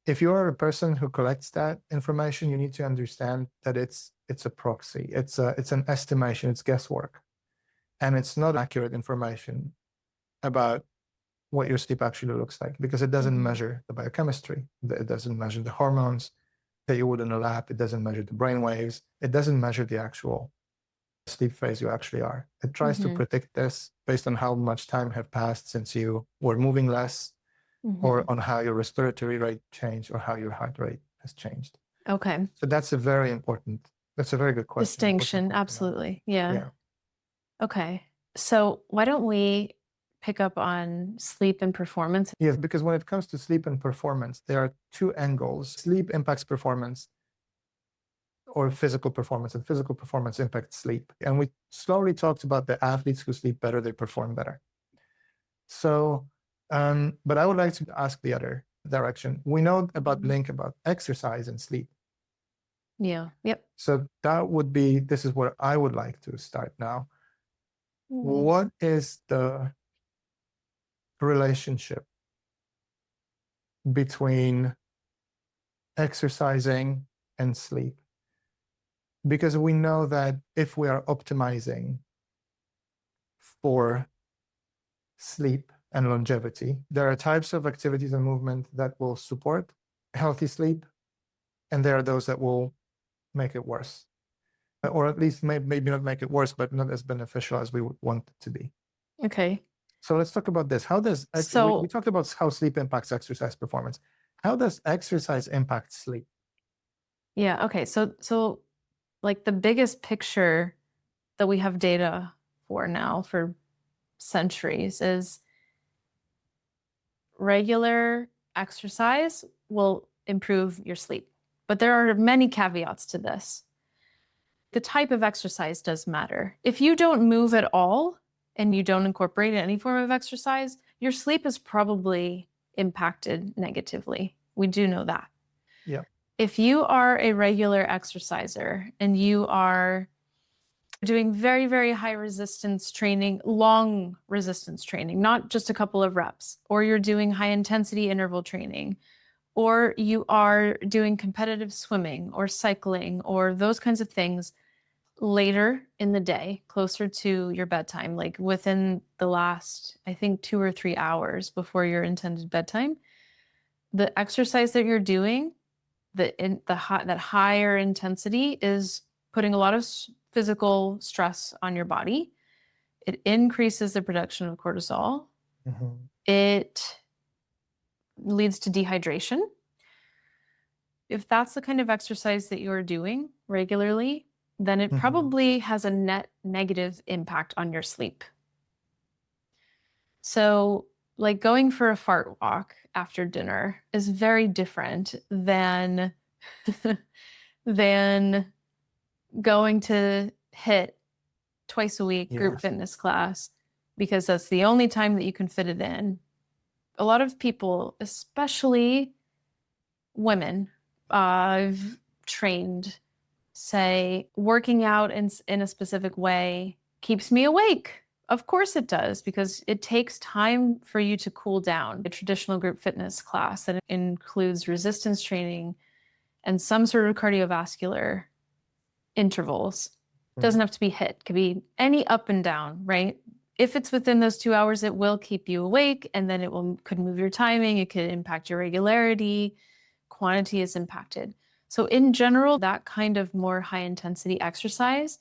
If you are a person who collects that information, you need to understand that it's a proxy. It's an estimation. It's guesswork, and it's not accurate information about what your sleep actually looks like, because it doesn't measure the biochemistry. It doesn't measure the hormones that you would in a lab. It doesn't measure the brain waves. It doesn't measure the actual sleep phase you actually are. It tries to predict this based on how much time have passed since you were moving less, or on how your respiratory rate changed, or how your heart rate has changed. Okay. So that's a very good question. Distinction. Absolutely. Yeah. Okay. So why don't we pick up on sleep and performance? Yes, because when it comes to sleep and performance, there are 2 angles. Sleep impacts performance, or physical performance, and physical performance impacts sleep. And we slowly talked about the athletes who sleep better, they perform better. So, but I would like to ask the other direction. We know about link about exercise and sleep. Yeah. Yep. So this is where I would like to start now. What is the relationship between exercising and sleep? Because we know that if we are optimizing for sleep and longevity, there are types of activities and movement that will support healthy sleep, and there are those that will make it worse, or at least maybe not make it worse, but not as beneficial as we would want it to be. Okay. So let's talk about this. We talked about how sleep impacts exercise performance. How does exercise impact sleep? Yeah. Okay. So like the biggest picture that we have data for now for centuries is regular exercise will improve your sleep. But there are many caveats to this. The type of exercise does matter. If you don't move at all and you don't incorporate any form of exercise, your sleep is probably impacted negatively. We do know that. Yeah. If you are a regular exerciser and you are doing very, very high resistance training, long resistance training, not just a couple of reps, or you're doing high intensity interval training, or you are doing competitive swimming or cycling or those kinds of things later in the day, closer to your bedtime, like within the last, I think, 2 or 3 hours before your intended bedtime, the exercise that you're doing, that higher intensity is putting a lot of physical stress on your body. It increases the production of cortisol. It leads to dehydration. If that's the kind of exercise that you're doing regularly, then it Mhm. probably has a net negative impact on your sleep. So, like going for a fart walk after dinner is very different than than going to hit twice a week group Yes. fitness class because that's the only time that you can fit it in. A lot of people, especially women, I've trained, say working out in a specific way keeps me awake. Of course it does, because it takes time for you to cool down. A traditional group fitness class that includes resistance training and some sort of cardiovascular intervals doesn't have to be hit. It could be any up and down, right? If it's within those 2 hours, it will keep you awake, and then could move your timing. It could impact your regularity. Quantity is impacted. So in general, that kind of more high intensity exercise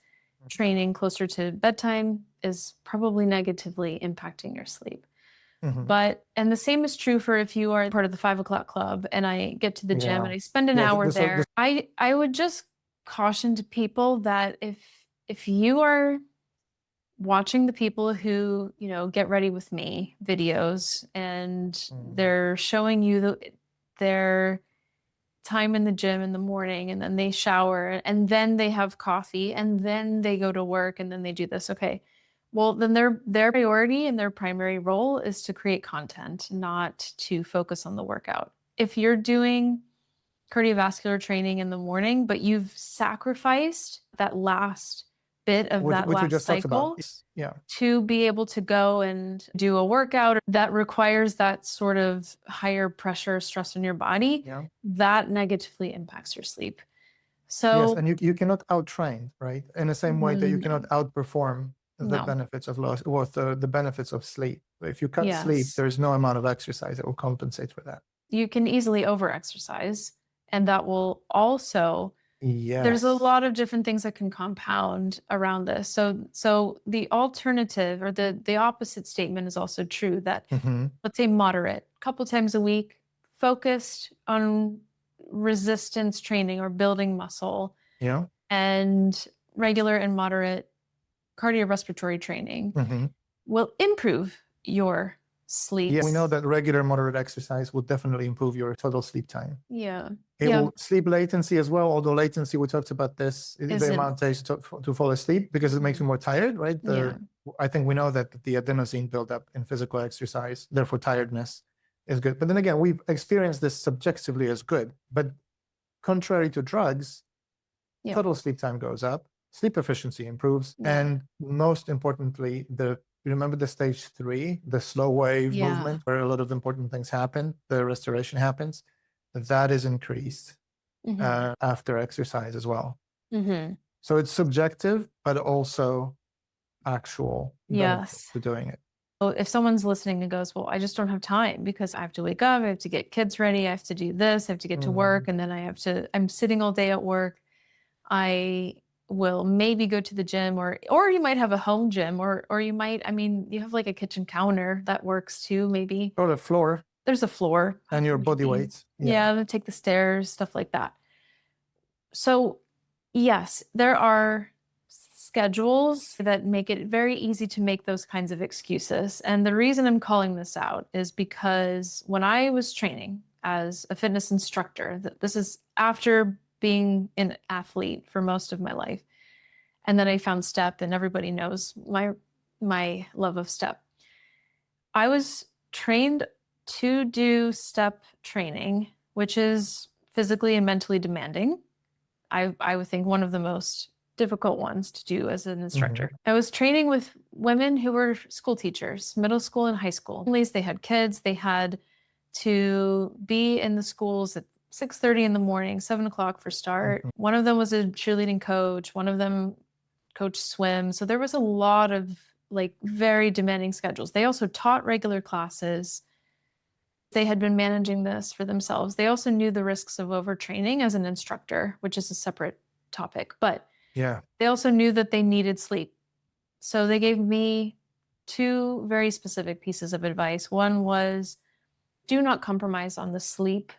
training closer to bedtime is probably negatively impacting your sleep. Mhm. And the same is true for if you are part of the 5 o'clock club and I get to the gym Yeah. and I spend an Yeah, hour there. I would just caution to people that if you are watching the people who, get ready with me videos and they're showing you their time in the gym in the morning, and then they shower, and then they have coffee, and then they go to work, and then they do this. Okay. Well, then their priority and their primary role is to create content, not to focus on the workout. If you're doing cardiovascular training in the morning, but you've sacrificed that last bit of that which we last just talked cycle about. Yeah. to be able to go and do a workout that requires that sort of higher pressure stress on your body, Yeah. that negatively impacts your sleep. Yes, So and you cannot out-train, right? In the same way that you cannot outperform the No. benefits of loss or the benefits of sleep. If you cut sleep, Yes. there's no amount of exercise that will compensate for that. You can easily over-exercise, and that will also there's a Yes. lot of different things that can compound around this. So the alternative or the opposite statement is also true, that let's say moderate, a couple times a week, focused on resistance training or building muscle, Yeah. and regular and moderate cardiorespiratory training will improve your sleep. Yeah, we know that regular moderate exercise will definitely improve your total sleep time. Yeah. It will sleep latency as well, although latency, we talked about this, the amount it takes to fall asleep, because it makes you more tired, right? I think we know that the adenosine buildup in physical exercise, therefore tiredness is good. But then again, we've experienced this subjectively as good. But contrary to drugs, total sleep time goes up, sleep efficiency improves, and most importantly, remember the stage 3, the slow wave movement, where a lot of important things happen, the restoration happens, that is increased after exercise as well. So it's subjective, but also actual benefit to doing it. So if someone's listening and goes, well, I just don't have time because I have to wake up, I have to get kids ready, I have to do this, I have to get to work, and then I'm sitting all day at work. I will maybe go to the gym, or you might have a home gym, or you might, you have like a kitchen counter that works too, maybe. Or the floor. There's a floor. And your body weight. Yeah, then take the stairs, stuff like that. So yes, there are schedules that make it very easy to make those kinds of excuses. And the reason I'm calling this out is because when I was training as a fitness instructor, this is after being an athlete for most of my life, and then I found step, and everybody knows my love of step. I was trained to do step training, which is physically and mentally demanding. I would think one of the most difficult ones to do as an instructor. I was training with women who were school teachers, middle school and high school. At least they had kids. They had to be in the schools at 6:30 in the morning, 7 o'clock for start. One of them was a cheerleading coach. One of them coached swim. So there was a lot of very demanding schedules. They also taught regular classes. They had been managing this for themselves. They also knew the risks of overtraining as an instructor, which is a separate topic. But they also knew that they needed sleep. So they gave me 2 very specific pieces of advice. One was, do not compromise on the sleep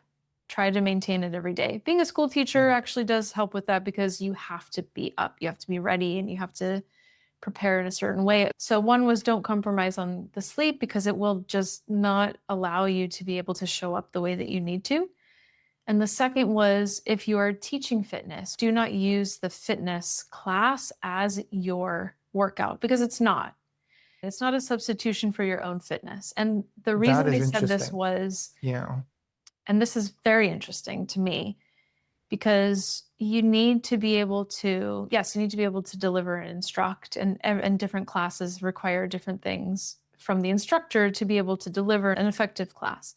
try to maintain it every day. Being a school teacher actually does help with that because you have to be up, you have to be ready, and you have to prepare in a certain way. So one was don't compromise on the sleep because it will just not allow you to be able to show up the way that you need to. And the second was if you are teaching fitness, do not use the fitness class as your workout because it's not. It's not a substitution for your own fitness. And the reason That is they said this interesting. was, Yeah. and this is very interesting to me, because you need to be able to, yes, you need to be able to deliver and instruct, and different classes require different things from the instructor to be able to deliver an effective class.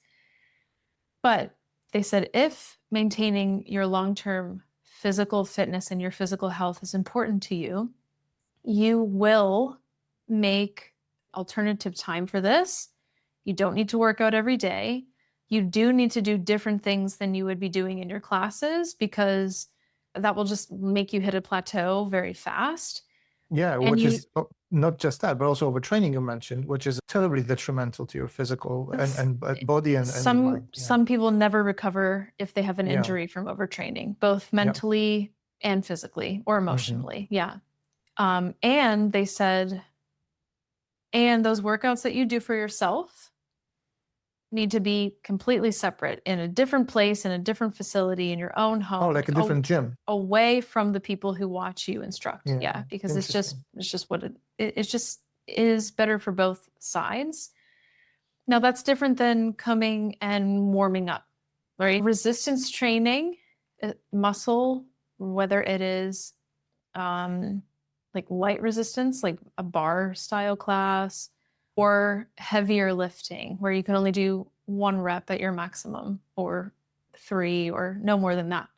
But they said if maintaining your long-term physical fitness and your physical health is important to you, you will make alternative time for this. You don't need to work out every day. You do need to do different things than you would be doing in your classes because that will just make you hit a plateau very fast. Yeah, And which you, is not just that, but also overtraining you mentioned, which is terribly detrimental to your physical and body and mind. Yeah. some people never recover if they have an Yeah. injury from overtraining, both mentally and physically or emotionally. Yeah. And they said, and those workouts that you do for yourself need to be completely separate in a different place, in a different facility, in your own home. Oh, like a different gym. Away from the people who watch you instruct. Yeah, Yeah, because it's just interesting. what it just is better for both sides. Now that's different than coming and warming up, right? Resistance training, muscle, whether it is like light resistance, like a bar style class, or heavier lifting, where you can only do 1 rep at your maximum, or 3, or no more than that.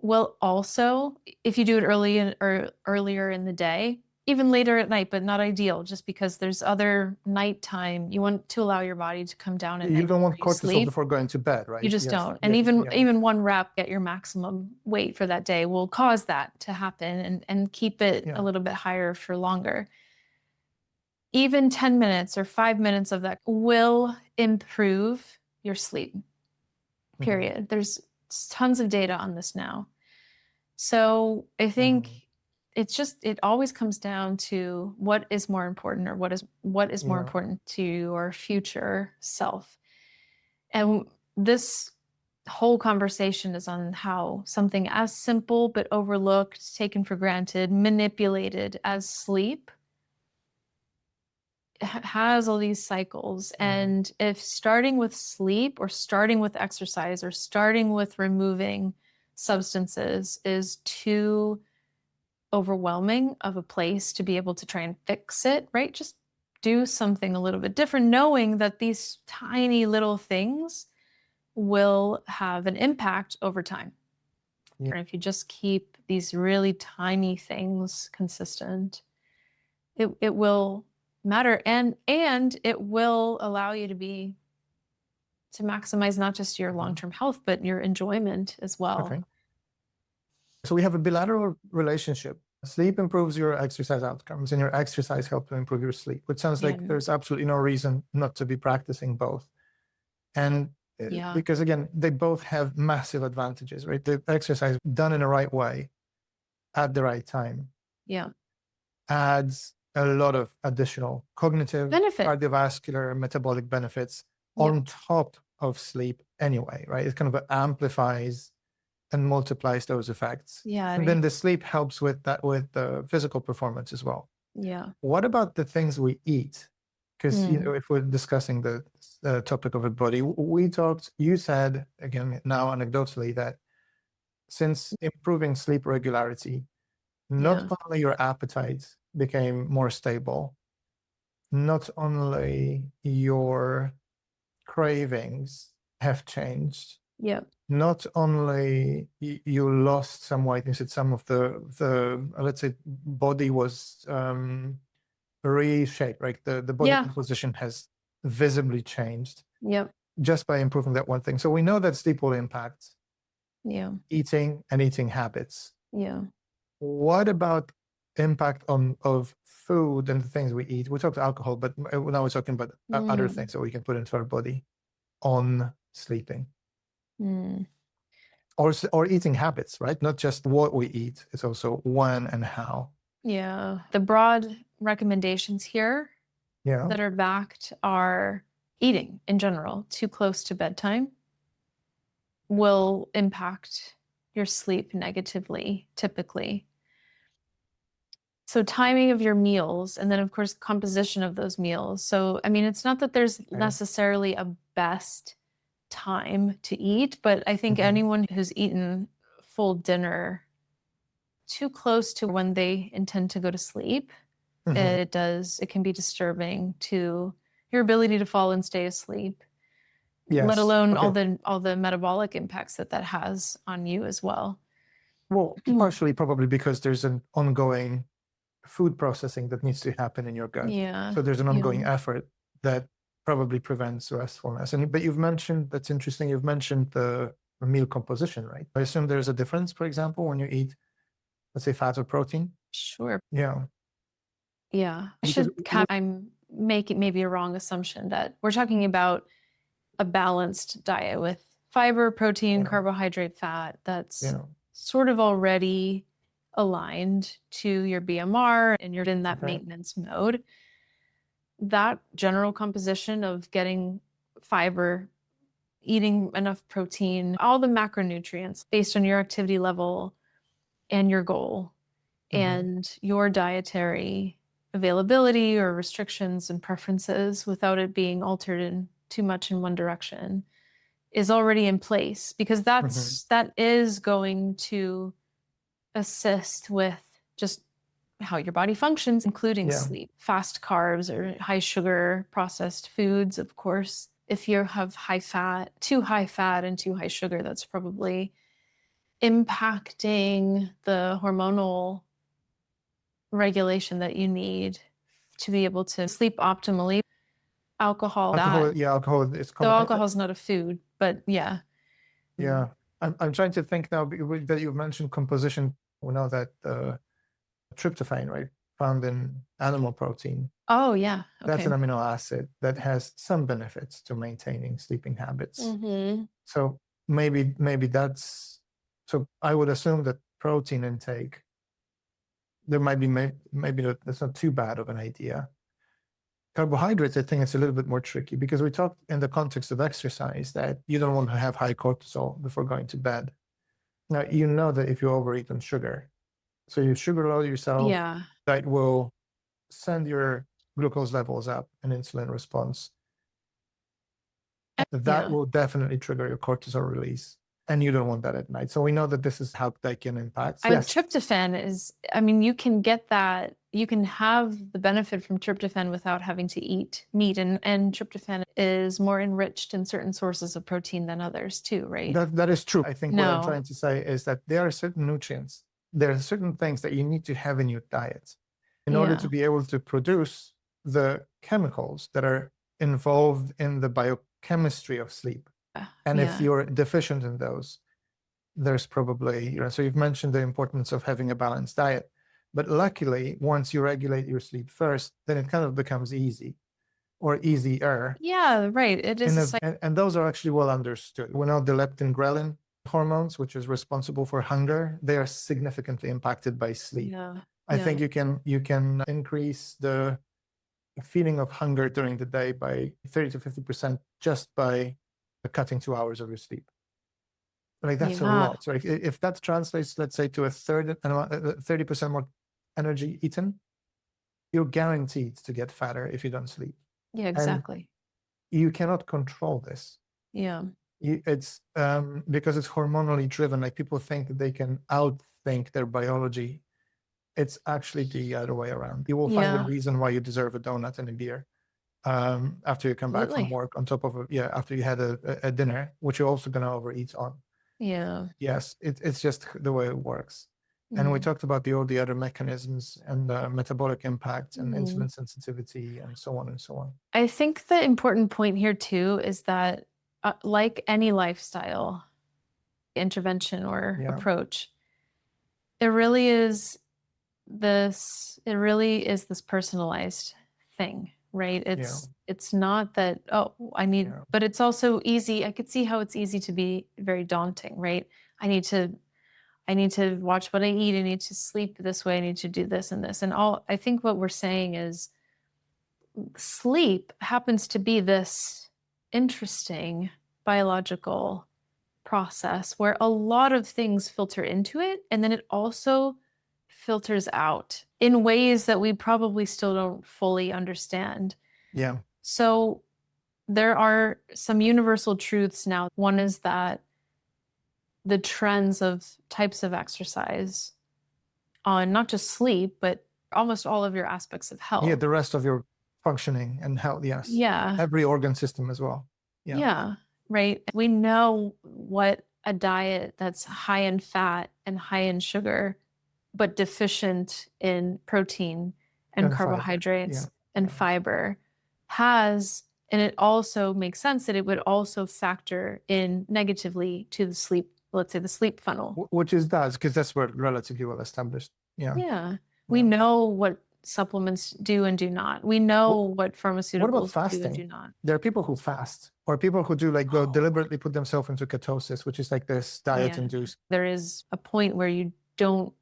Will also, if you do it earlier in the day, even later at night, but not ideal, just because there's other nighttime. You want to allow your body to come down at night. You don't want before you cortisol sleep. before going to bed, right? You just Yes. don't. And even 1 rep at your maximum weight for that day will cause that to happen and keep it a little bit higher for longer. Even 10 minutes or 5 minutes of that will improve your sleep, period. There's tons of data on this now. So I think it always comes down to what is more important, or what is more important to your future self. And this whole conversation is on how something as simple but overlooked, taken for granted, manipulated as sleep has all these cycles. And if starting with sleep, or starting with exercise, or starting with removing substances is too overwhelming of a place to be able to try and fix it, right? Just do something a little bit different, knowing that these tiny little things will have an impact over time. And if you just keep these really tiny things consistent, it will matter, and it will allow you to maximize not just your long-term health, but your enjoyment as well. Okay. So we have a bilateral relationship. Sleep improves your exercise outcomes, and your exercise helps to improve your sleep, which sounds like there's absolutely no reason not to be practicing both. And because again, they both have massive advantages, right? The exercise done in the right way at the right time adds a lot of additional cognitive, cardiovascular, metabolic benefits on top of sleep anyway, right? It kind of amplifies and multiplies those effects. And then the sleep helps with that, with the physical performance as well. What about the things we eat? Because if we're discussing the topic of the body, you said, again, now anecdotally, that since improving sleep regularity, not only your appetite became more stable, not only your cravings have changed, not only you lost some weight, you said some of the let's say body was reshaped, right? The body composition has visibly changed just by improving that one thing. So we know that sleep will impact eating and eating habits. What about impact of food and the things we eat? We talked alcohol, but now we're talking about other things that we can put into our body on sleeping. Mm. Or eating habits, right? Not just what we eat, it's also when and how. Yeah. The broad recommendations here Yeah. that are backed are eating in general too close to bedtime will impact your sleep negatively, typically. So timing of your meals, and then of course composition of those meals. So I mean, it's not that there's necessarily a best time to eat, but I think anyone who's eaten full dinner too close to when they intend to go to sleep, it can be disturbing to your ability to fall and stay asleep. Yes. Let alone Okay. all the metabolic impacts that has on you as well. Well, partially probably because there's an ongoing food processing that needs to happen in your gut. Yeah. So there's an ongoing effort that probably prevents restfulness. But you've mentioned, that's interesting, you've mentioned the meal composition, right? I assume there's a difference, for example, when you eat, let's say, fat or protein. Sure. Yeah. Yeah. Because I'm making maybe a wrong assumption that we're talking about a balanced diet with fiber, protein, carbohydrate, fat that's sort of already aligned to your BMR and you're in that maintenance mode. That general composition of getting fiber, eating enough protein, all the macronutrients based on your activity level and your goal and your dietary availability or restrictions and preferences without it being altered in too much in one direction is already in place, because that is going to assist with just how your body functions, including sleep. Fast carbs or high sugar processed foods, of course. If you have too high fat and too high sugar, that's probably impacting the hormonal regulation that you need to be able to sleep optimally. Alcohol is common. So alcohol is not a food, but yeah. Yeah. I'm trying to think now that you've mentioned composition. We know that tryptophan, right, found in animal protein. Oh, yeah. Okay. That's an amino acid that has some benefits to maintaining sleeping habits. So maybe that's, so I would assume that protein intake, there might be, maybe that's not too bad of an idea. Carbohydrates, I think it's a little bit more tricky because we talked in the context of exercise that you don't want to have high cortisol before going to bed. Now, you know that if you overeat on sugar, so you sugar load yourself, that will send your glucose levels up and insulin response. That will definitely trigger your cortisol release. And you don't want that at night. So we know that this is how that can impact. Tryptophan is, I mean, you can get that, you can have the benefit from tryptophan without having to eat meat. And tryptophan is more enriched in certain sources of protein than others too, right? That is true. I think what I'm trying to say is that there are certain nutrients, there are certain things that you need to have in your diet in order to be able to produce the chemicals that are involved in the biochemistry of sleep. And if you're deficient in those, there's probably, so you've mentioned the importance of having a balanced diet. But luckily, once you regulate your sleep first, then it kind of becomes easy or easier. Yeah, right. It is. And those are actually well understood. We know the leptin ghrelin hormones, which is responsible for hunger, they are significantly impacted by sleep. I think you can increase the feeling of hunger during the day by 30 to 50% just by cutting 2 hours of your sleep. Like that's a lot. So if that translates, let's say, to a 30% more energy eaten, you're guaranteed to get fatter if you don't sleep. Yeah, exactly. And you cannot control this. Yeah. It's because it's hormonally driven. Like people think that they can outthink their biology. It's actually the other way around. You will find a reason why you deserve a donut and a beer after you come back from work, on top of after you had a dinner, which you're also going to overeat on. Yeah. Yes, it's just the way it works. And we talked about all the other mechanisms and metabolic impact and insulin sensitivity and so on and so on. I think the important point here too is that like any lifestyle intervention or approach, it really is this personalized thing, right? It's not that, oh, I need, but it's also easy. I could see how it's easy to be very daunting, right? I need to watch what I eat. I need to sleep this way. I need to do this and this. And I think what we're saying is sleep happens to be this interesting biological process where a lot of things filter into it, and then it also filters out in ways that we probably still don't fully understand. Yeah. So there are some universal truths now. One is that the trends of types of exercise on not just sleep, but almost all of your aspects of health. Yeah, the rest of your functioning and health, yes. Yeah. Every organ system as well. Yeah, right. We know what a diet that's high in fat and high in sugar, but deficient in protein and carbohydrates and fiber has, and it also makes sense that it would also factor in negatively to the sleep, let's say the sleep funnel. Which is does, because that's where relatively well established. Yeah. We know what supplements do and do not. We know what pharmaceuticals do and do not. There are people who fast, or people who do like go deliberately put themselves into ketosis, which is like this diet induced. There is a point where you don't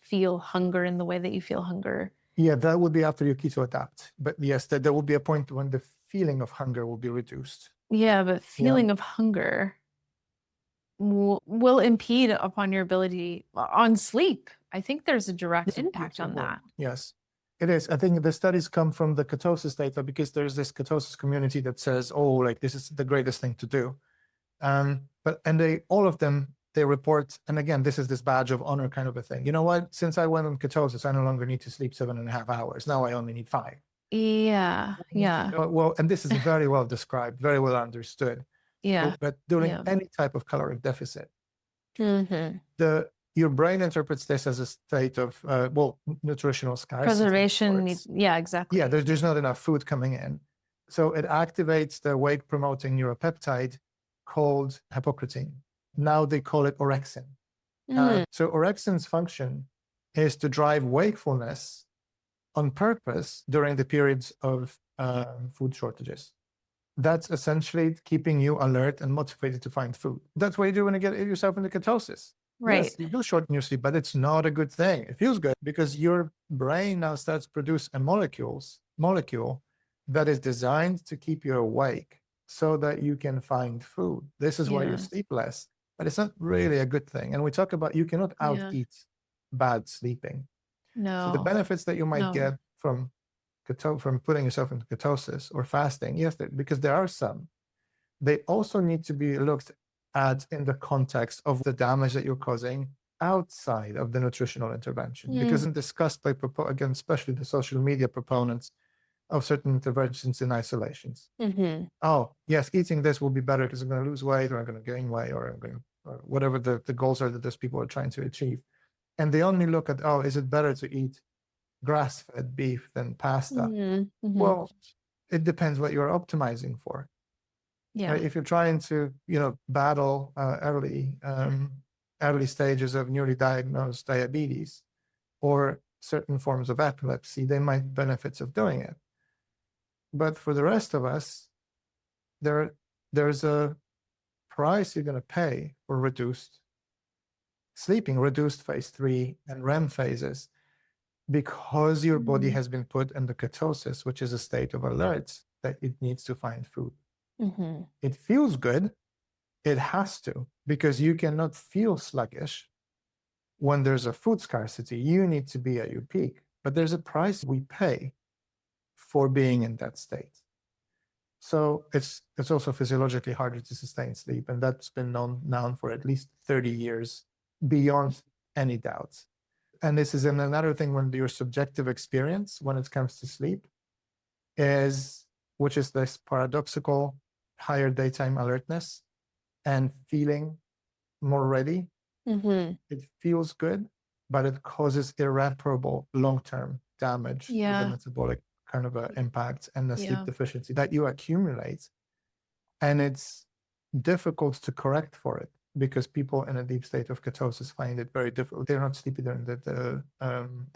feel hunger in the way that you feel hunger. Yeah, that would be after you keto adapt. But yes, there will be a point when the feeling of hunger will be reduced. Yeah, but feeling of hunger will impede upon your ability on sleep. I think there's a direct impact on that. Yes, it is. I think the studies come from the ketosis data because there's this ketosis community that says, oh, like this is the greatest thing to do. All of them, they report, and again, this is this badge of honor kind of a thing. You know what? Since I went on ketosis, I no longer need to sleep 7.5 hours. Now I only need 5. Yeah. Well, and this is very well described, very well understood. Yeah. But during any type of caloric deficit, your brain interprets this as a state of, nutritional scarcity. Preservation. Yeah, exactly. Yeah, there's not enough food coming in. So it activates the weight-promoting neuropeptide called hypocretin. Now they call it orexin. So orexin's function is to drive wakefulness on purpose during the periods of food shortages. That's essentially keeping you alert and motivated to find food. That's what you do when you get yourself into ketosis. Right. Yes, you do shorten your sleep, but it's not a good thing. It feels good because your brain now starts to produce a molecule that is designed to keep you awake so that you can find food. This is why you sleep less, but it's not really a good thing. And we talk about you cannot out-eat bad sleeping. No. So the benefits that you might get from putting yourself into ketosis or fasting, yes, because there are some, they also need to be looked at in the context of the damage that you're causing outside of the nutritional intervention. Because it's discussed by, again, especially the social media proponents of certain interventions in isolations. Oh, yes, eating this will be better because I'm going to lose weight, or I'm going to gain weight, or whatever the goals are that those people are trying to achieve. And they only look at, oh, is it better to eat grass-fed beef than pasta? Well, it depends what you're optimizing for. Yeah. If you're trying to, battle early stages of newly diagnosed diabetes or certain forms of epilepsy, they might benefits of doing it. But for the rest of us, there's a price you're going to pay for reduced sleeping, reduced phase 3 and REM phases, because your body has been put in the ketosis, which is a state of alert that it needs to find food. It feels good. It has to, because you cannot feel sluggish when there's a food scarcity. You need to be at your peak, but there's a price we pay for being in that state. So it's also physiologically harder to sustain sleep, and that's been known for at least 30 years, beyond any doubt. And this is another thing when your subjective experience when it comes to sleep which is this paradoxical higher daytime alertness and feeling more ready. It feels good, but it causes irreparable long-term damage to the metabolic kind of impact and the sleep deficiency that you accumulate. And it's difficult to correct for it because people in a deep state of ketosis find it very difficult. They're not sleepy during the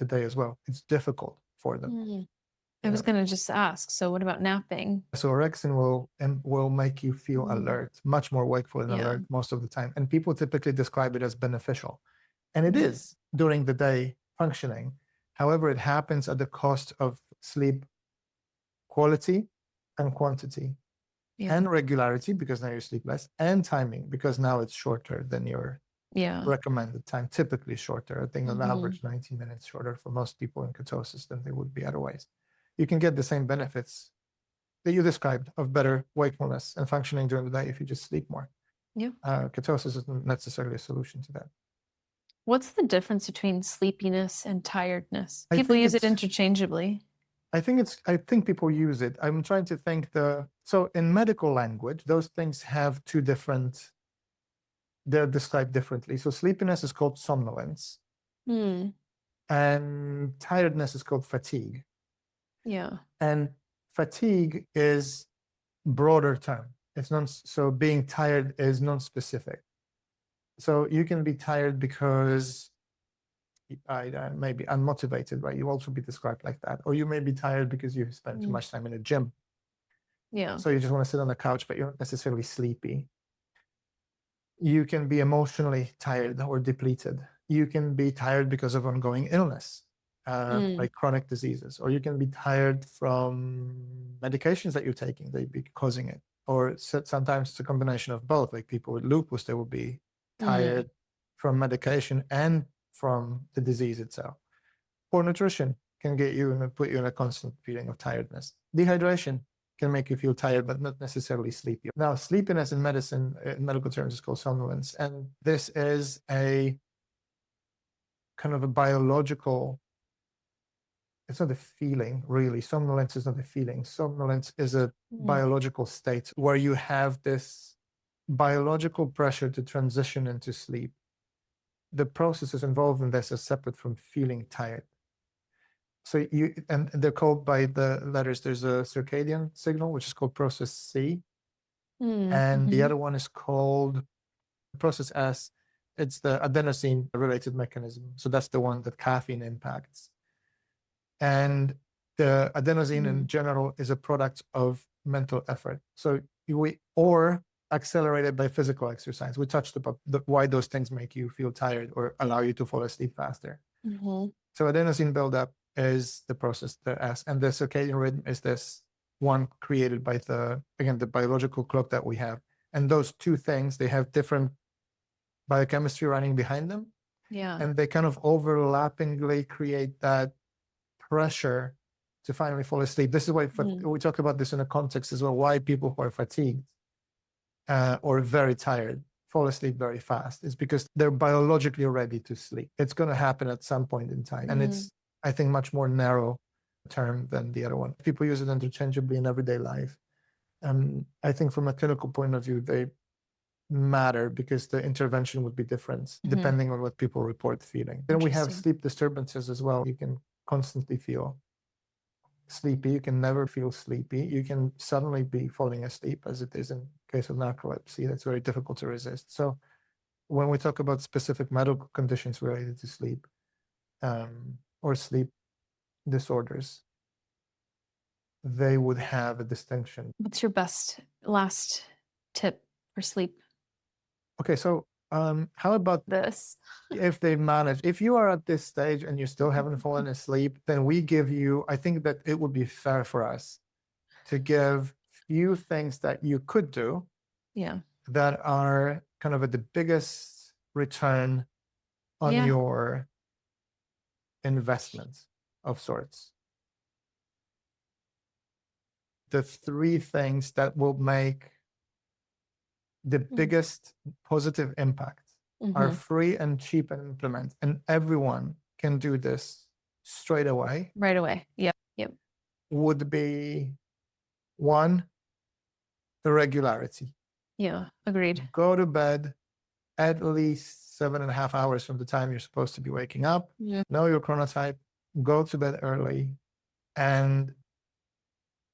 day as well. It's difficult for them. I was going to just ask, so what about napping? So orexin will make you feel alert, much more wakeful and alert most of the time. And people typically describe it as beneficial. And it is during the day functioning. However, it happens at the cost of sleep quality and quantity and regularity, because now you sleep less, and timing, because now it's shorter than your recommended time, typically shorter. I think on average 90 minutes shorter for most people in ketosis than they would be otherwise. You can get the same benefits that you described of better wakefulness and functioning during the day if you just sleep more. Ketosis isn't necessarily a solution to that. What's the difference between sleepiness and tiredness? People use it interchangeably. I think people use it. I'm trying to think so in medical language, those things have two different, they're described differently. So sleepiness is called somnolence. And tiredness is called fatigue. And fatigue is broader term. It's so being tired is non-specific. So you can be tired because I may be unmotivated, right? You also be described like that. Or you may be tired because you spend too much time in a gym. So you just want to sit on the couch, but you're not necessarily sleepy. You can be emotionally tired or depleted. You can be tired because of ongoing illness, like chronic diseases. Or you can be tired from medications that you're taking, they be causing it. Or sometimes it's a combination of both. Like people with lupus, they will be tired from medication and from the disease itself. Poor nutrition can get you and put you in a constant feeling of tiredness. Dehydration can make you feel tired, but not necessarily sleepy. Now, sleepiness in medicine, in medical terms, is called somnolence. And this is a kind of a biological, it's not a feeling, really. Somnolence is not a feeling. Somnolence is a biological state where you have this biological pressure to transition into sleep. The processes involved in this are separate from feeling tired. So and they're called by the letters. There's a circadian signal, which is called process C. And the other one is called process S. It's the adenosine related mechanism. So that's the one that caffeine impacts. And the adenosine in general is a product of mental effort. So or accelerated by physical exercise. We touched about why those things make you feel tired or allow you to fall asleep faster. So adenosine buildup is the process, the S, and the circadian rhythm is this one created by the biological clock that we have. And those two things, they have different biochemistry running behind them. And they kind of overlappingly create that pressure to finally fall asleep. This is why we talk about this in a context as well, why people who are fatigued or very tired fall asleep very fast. It's because they're biologically ready to sleep. It's going to happen at some point in time. And it's, I think, much more narrow term than the other one. People use it interchangeably in everyday life. I think from a clinical point of view, they matter because the intervention would be different depending on what people report feeling. Then we have sleep disturbances as well. You can constantly feel sleepy. You can never feel sleepy. You can suddenly be falling asleep, as it is in case of narcolepsy. That's very difficult to resist. So when we talk about specific medical conditions related to sleep or sleep disorders, they would have a distinction. What's your best last tip for sleep? Okay, so how about this? If you are at this stage and you still haven't fallen asleep, then we give you, I think that it would be fair for us to give few things that you could do that are kind of at the biggest return on your investment of sorts. The three things that will make the biggest positive impact are free and cheap and implement. And everyone can do this straight away. Right away. Yep. Would be one, the regularity. Yeah, agreed. Go to bed at least 7.5 hours from the time you're supposed to be waking up. Know your chronotype. Go to bed early and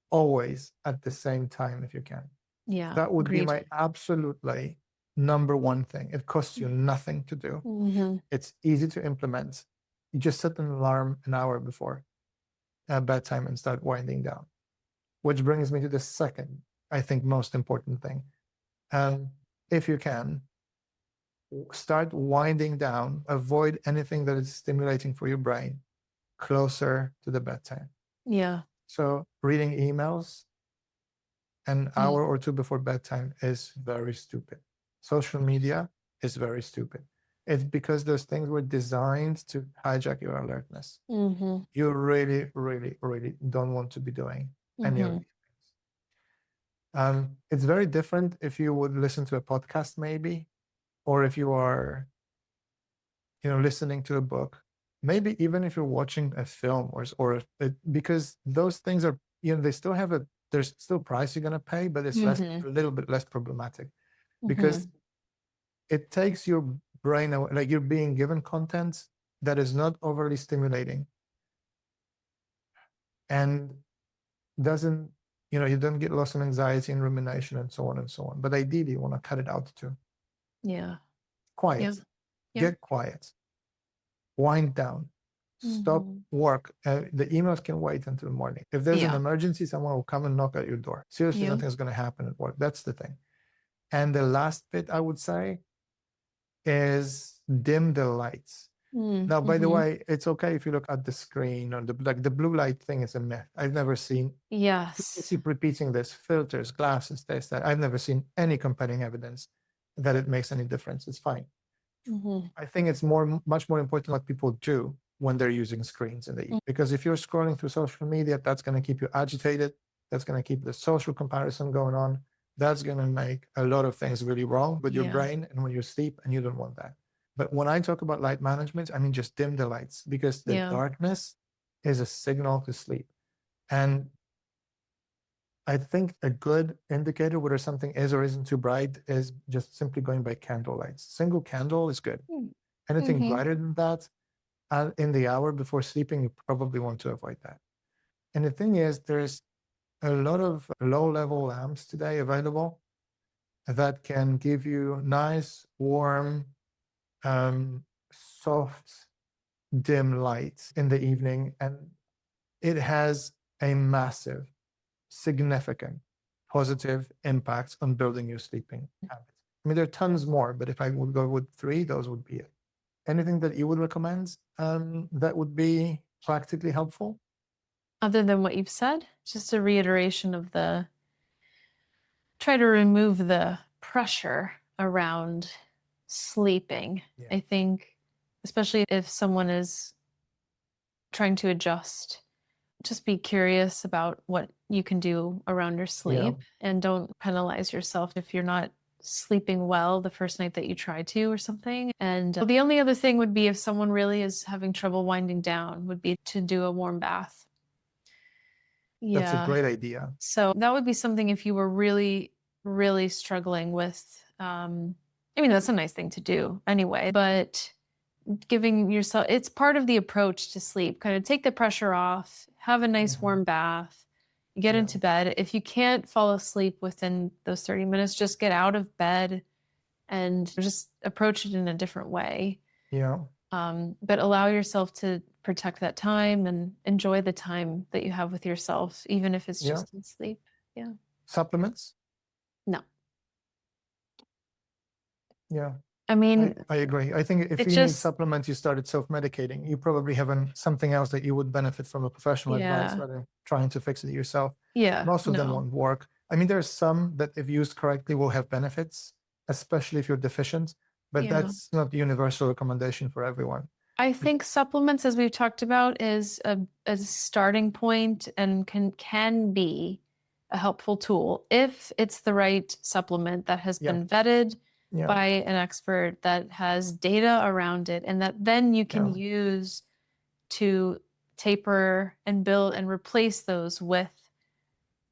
always at the same time if you can. Yeah, that would agreed. be my absolutely number one thing. It costs you nothing to do. It's easy to implement. You just set an alarm an hour before. at bedtime and start winding down. Which brings me to the second, I think, most important thing. If you can, start winding down, avoid anything that is stimulating for your brain closer to the bedtime. Yeah. So reading emails an hour or two before bedtime is very stupid. Social media is very stupid. It's because those things were designed to hijack your alertness. Mm-hmm. You really, really, really don't want to be doing any of these things. It's very different if you would listen to a podcast, maybe, or if you are, listening to a book, maybe even if you're watching a film because those things are, they still have there's still price you're going to pay, but it's a little bit less problematic because it takes your brain away, like you're being given content that is not overly stimulating and doesn't, you don't get lost in anxiety and rumination and so on and so on. But ideally, you want to cut it out too. Yeah. Quiet. Yeah. Get quiet. Wind down. Stop work. The emails can wait until morning. If there's an emergency, someone will come and knock at your door. Seriously, nothing's going to happen at work. That's the thing. And the last bit I would say is dim the lights. Now, by the way, it's okay if you look at the screen or the blue light thing is a myth. I've never seen. Yes. You keep repeating this: filters, glasses, this, that. I've never seen any compelling evidence that it makes any difference. It's fine. I think it's much more important what people do when they're using screens in the evening. Because if you're scrolling through social media, that's going to keep you agitated. That's going to keep the social comparison going on. That's going to make a lot of things really wrong with your brain and when you sleep, and you don't want that. But when I talk about light management, I mean just dim the lights, because the darkness is a signal to sleep. And I think a good indicator whether something is or isn't too bright is just simply going by candle lights. Single candle is good. Anything brighter than that in the hour before sleeping, you probably want to avoid that. And the thing is, there's a lot of low-level lamps today available that can give you nice, warm, soft, dim lights in the evening. And it has a massive, significant positive impact on building your sleeping habits. I mean, there are tons more, but if I would go with 3, those would be it. Anything that you would recommend that would be practically helpful? Other than what you've said, just a reiteration of try to remove the pressure around sleeping. I think, especially if someone is trying to adjust, just be curious about what you can do around your sleep and don't penalize yourself if you're not sleeping well the first night that you try to or something. And the only other thing would be if someone really is having trouble winding down would be to do a warm bath. That's a great idea. So that would be something if you were really, really struggling with, I mean, that's a nice thing to do anyway, but giving yourself, it's part of the approach to sleep. Kind of take the pressure off, have a nice warm bath, get into bed. If you can't fall asleep within those 30 minutes, just get out of bed and just approach it in a different way. But allow yourself to protect that time and enjoy the time that you have with yourself, even if it's just in sleep. Supplements? No. I mean, I agree. I think if you need supplements, you started self-medicating, you probably have something else that you would benefit from a professional advice rather than trying to fix it yourself. Most of them won't work. I mean, there's some that if used correctly will have benefits, especially if you're deficient, but that's not the universal recommendation for everyone. I think supplements, as we've talked about, is a starting point and can be a helpful tool if it's the right supplement that has been vetted by an expert, that has data around it, and that then you can use to taper and build and replace those with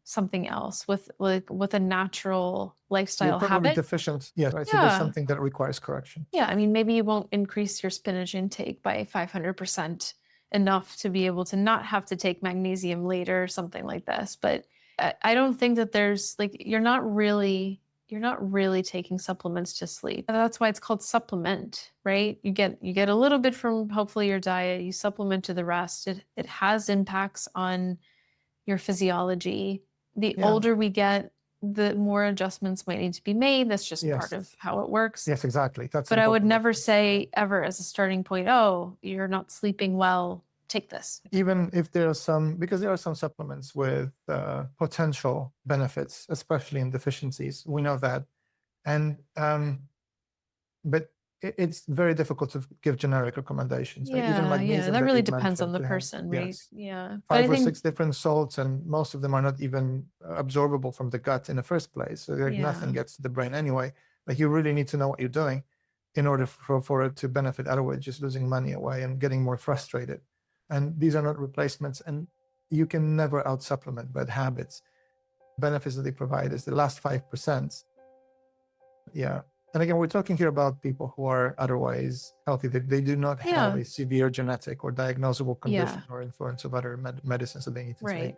something else, with a natural lifestyle You're probably habit. deficient. Right. So there's something that requires correction. I mean, maybe you won't increase your spinach intake by 500% enough to be able to not have to take magnesium later or something like this. But I don't think that there's you're you're not really taking supplements to sleep. That's why it's called supplement, right? You get a little bit from hopefully your diet, you supplement to the rest. It has impacts on your physiology. The Yeah. older we get, the more adjustments might need to be made. That's just part Yes. of how it works. Yes, exactly. That's But I would important. never say ever as a starting point, oh, you're not sleeping well, take this. Even if there are some, because there are some supplements with potential benefits, especially in deficiencies. We know that. And, but it's very difficult to give generic recommendations. Like even Yeah, magnesium that really you depends on mentioned, the to have, person, right? yes, Yeah. But 5 I or think, 6 different salts, and most of them are not even absorbable from the gut in the first place. So like nothing Yeah. gets to the brain anyway. Like you really need to know what you're doing in order for it to benefit. Otherwise, just losing money away and getting more frustrated. And these are not replacements, and you can never out supplement bad habits. Benefits that they provide is the last 5%. Yeah. And again, we're talking here about people who are otherwise healthy. They do not have Yeah. a severe genetic or diagnosable condition Yeah. or influence of other medicines that they need to Right.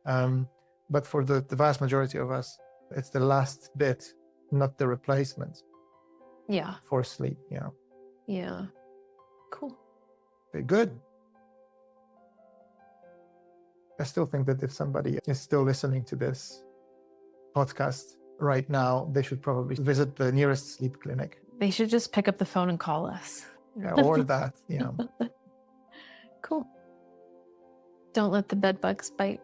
take. But for the vast majority of us, it's the last bit, not the replacement Yeah. for sleep. Yeah. Yeah. Cool. Okay, good. I still think that if somebody is still listening to this podcast right now, they should probably visit the nearest sleep clinic. They should just pick up the phone and call us. Yeah, or that. Yeah. Cool. Don't let the bed bugs bite.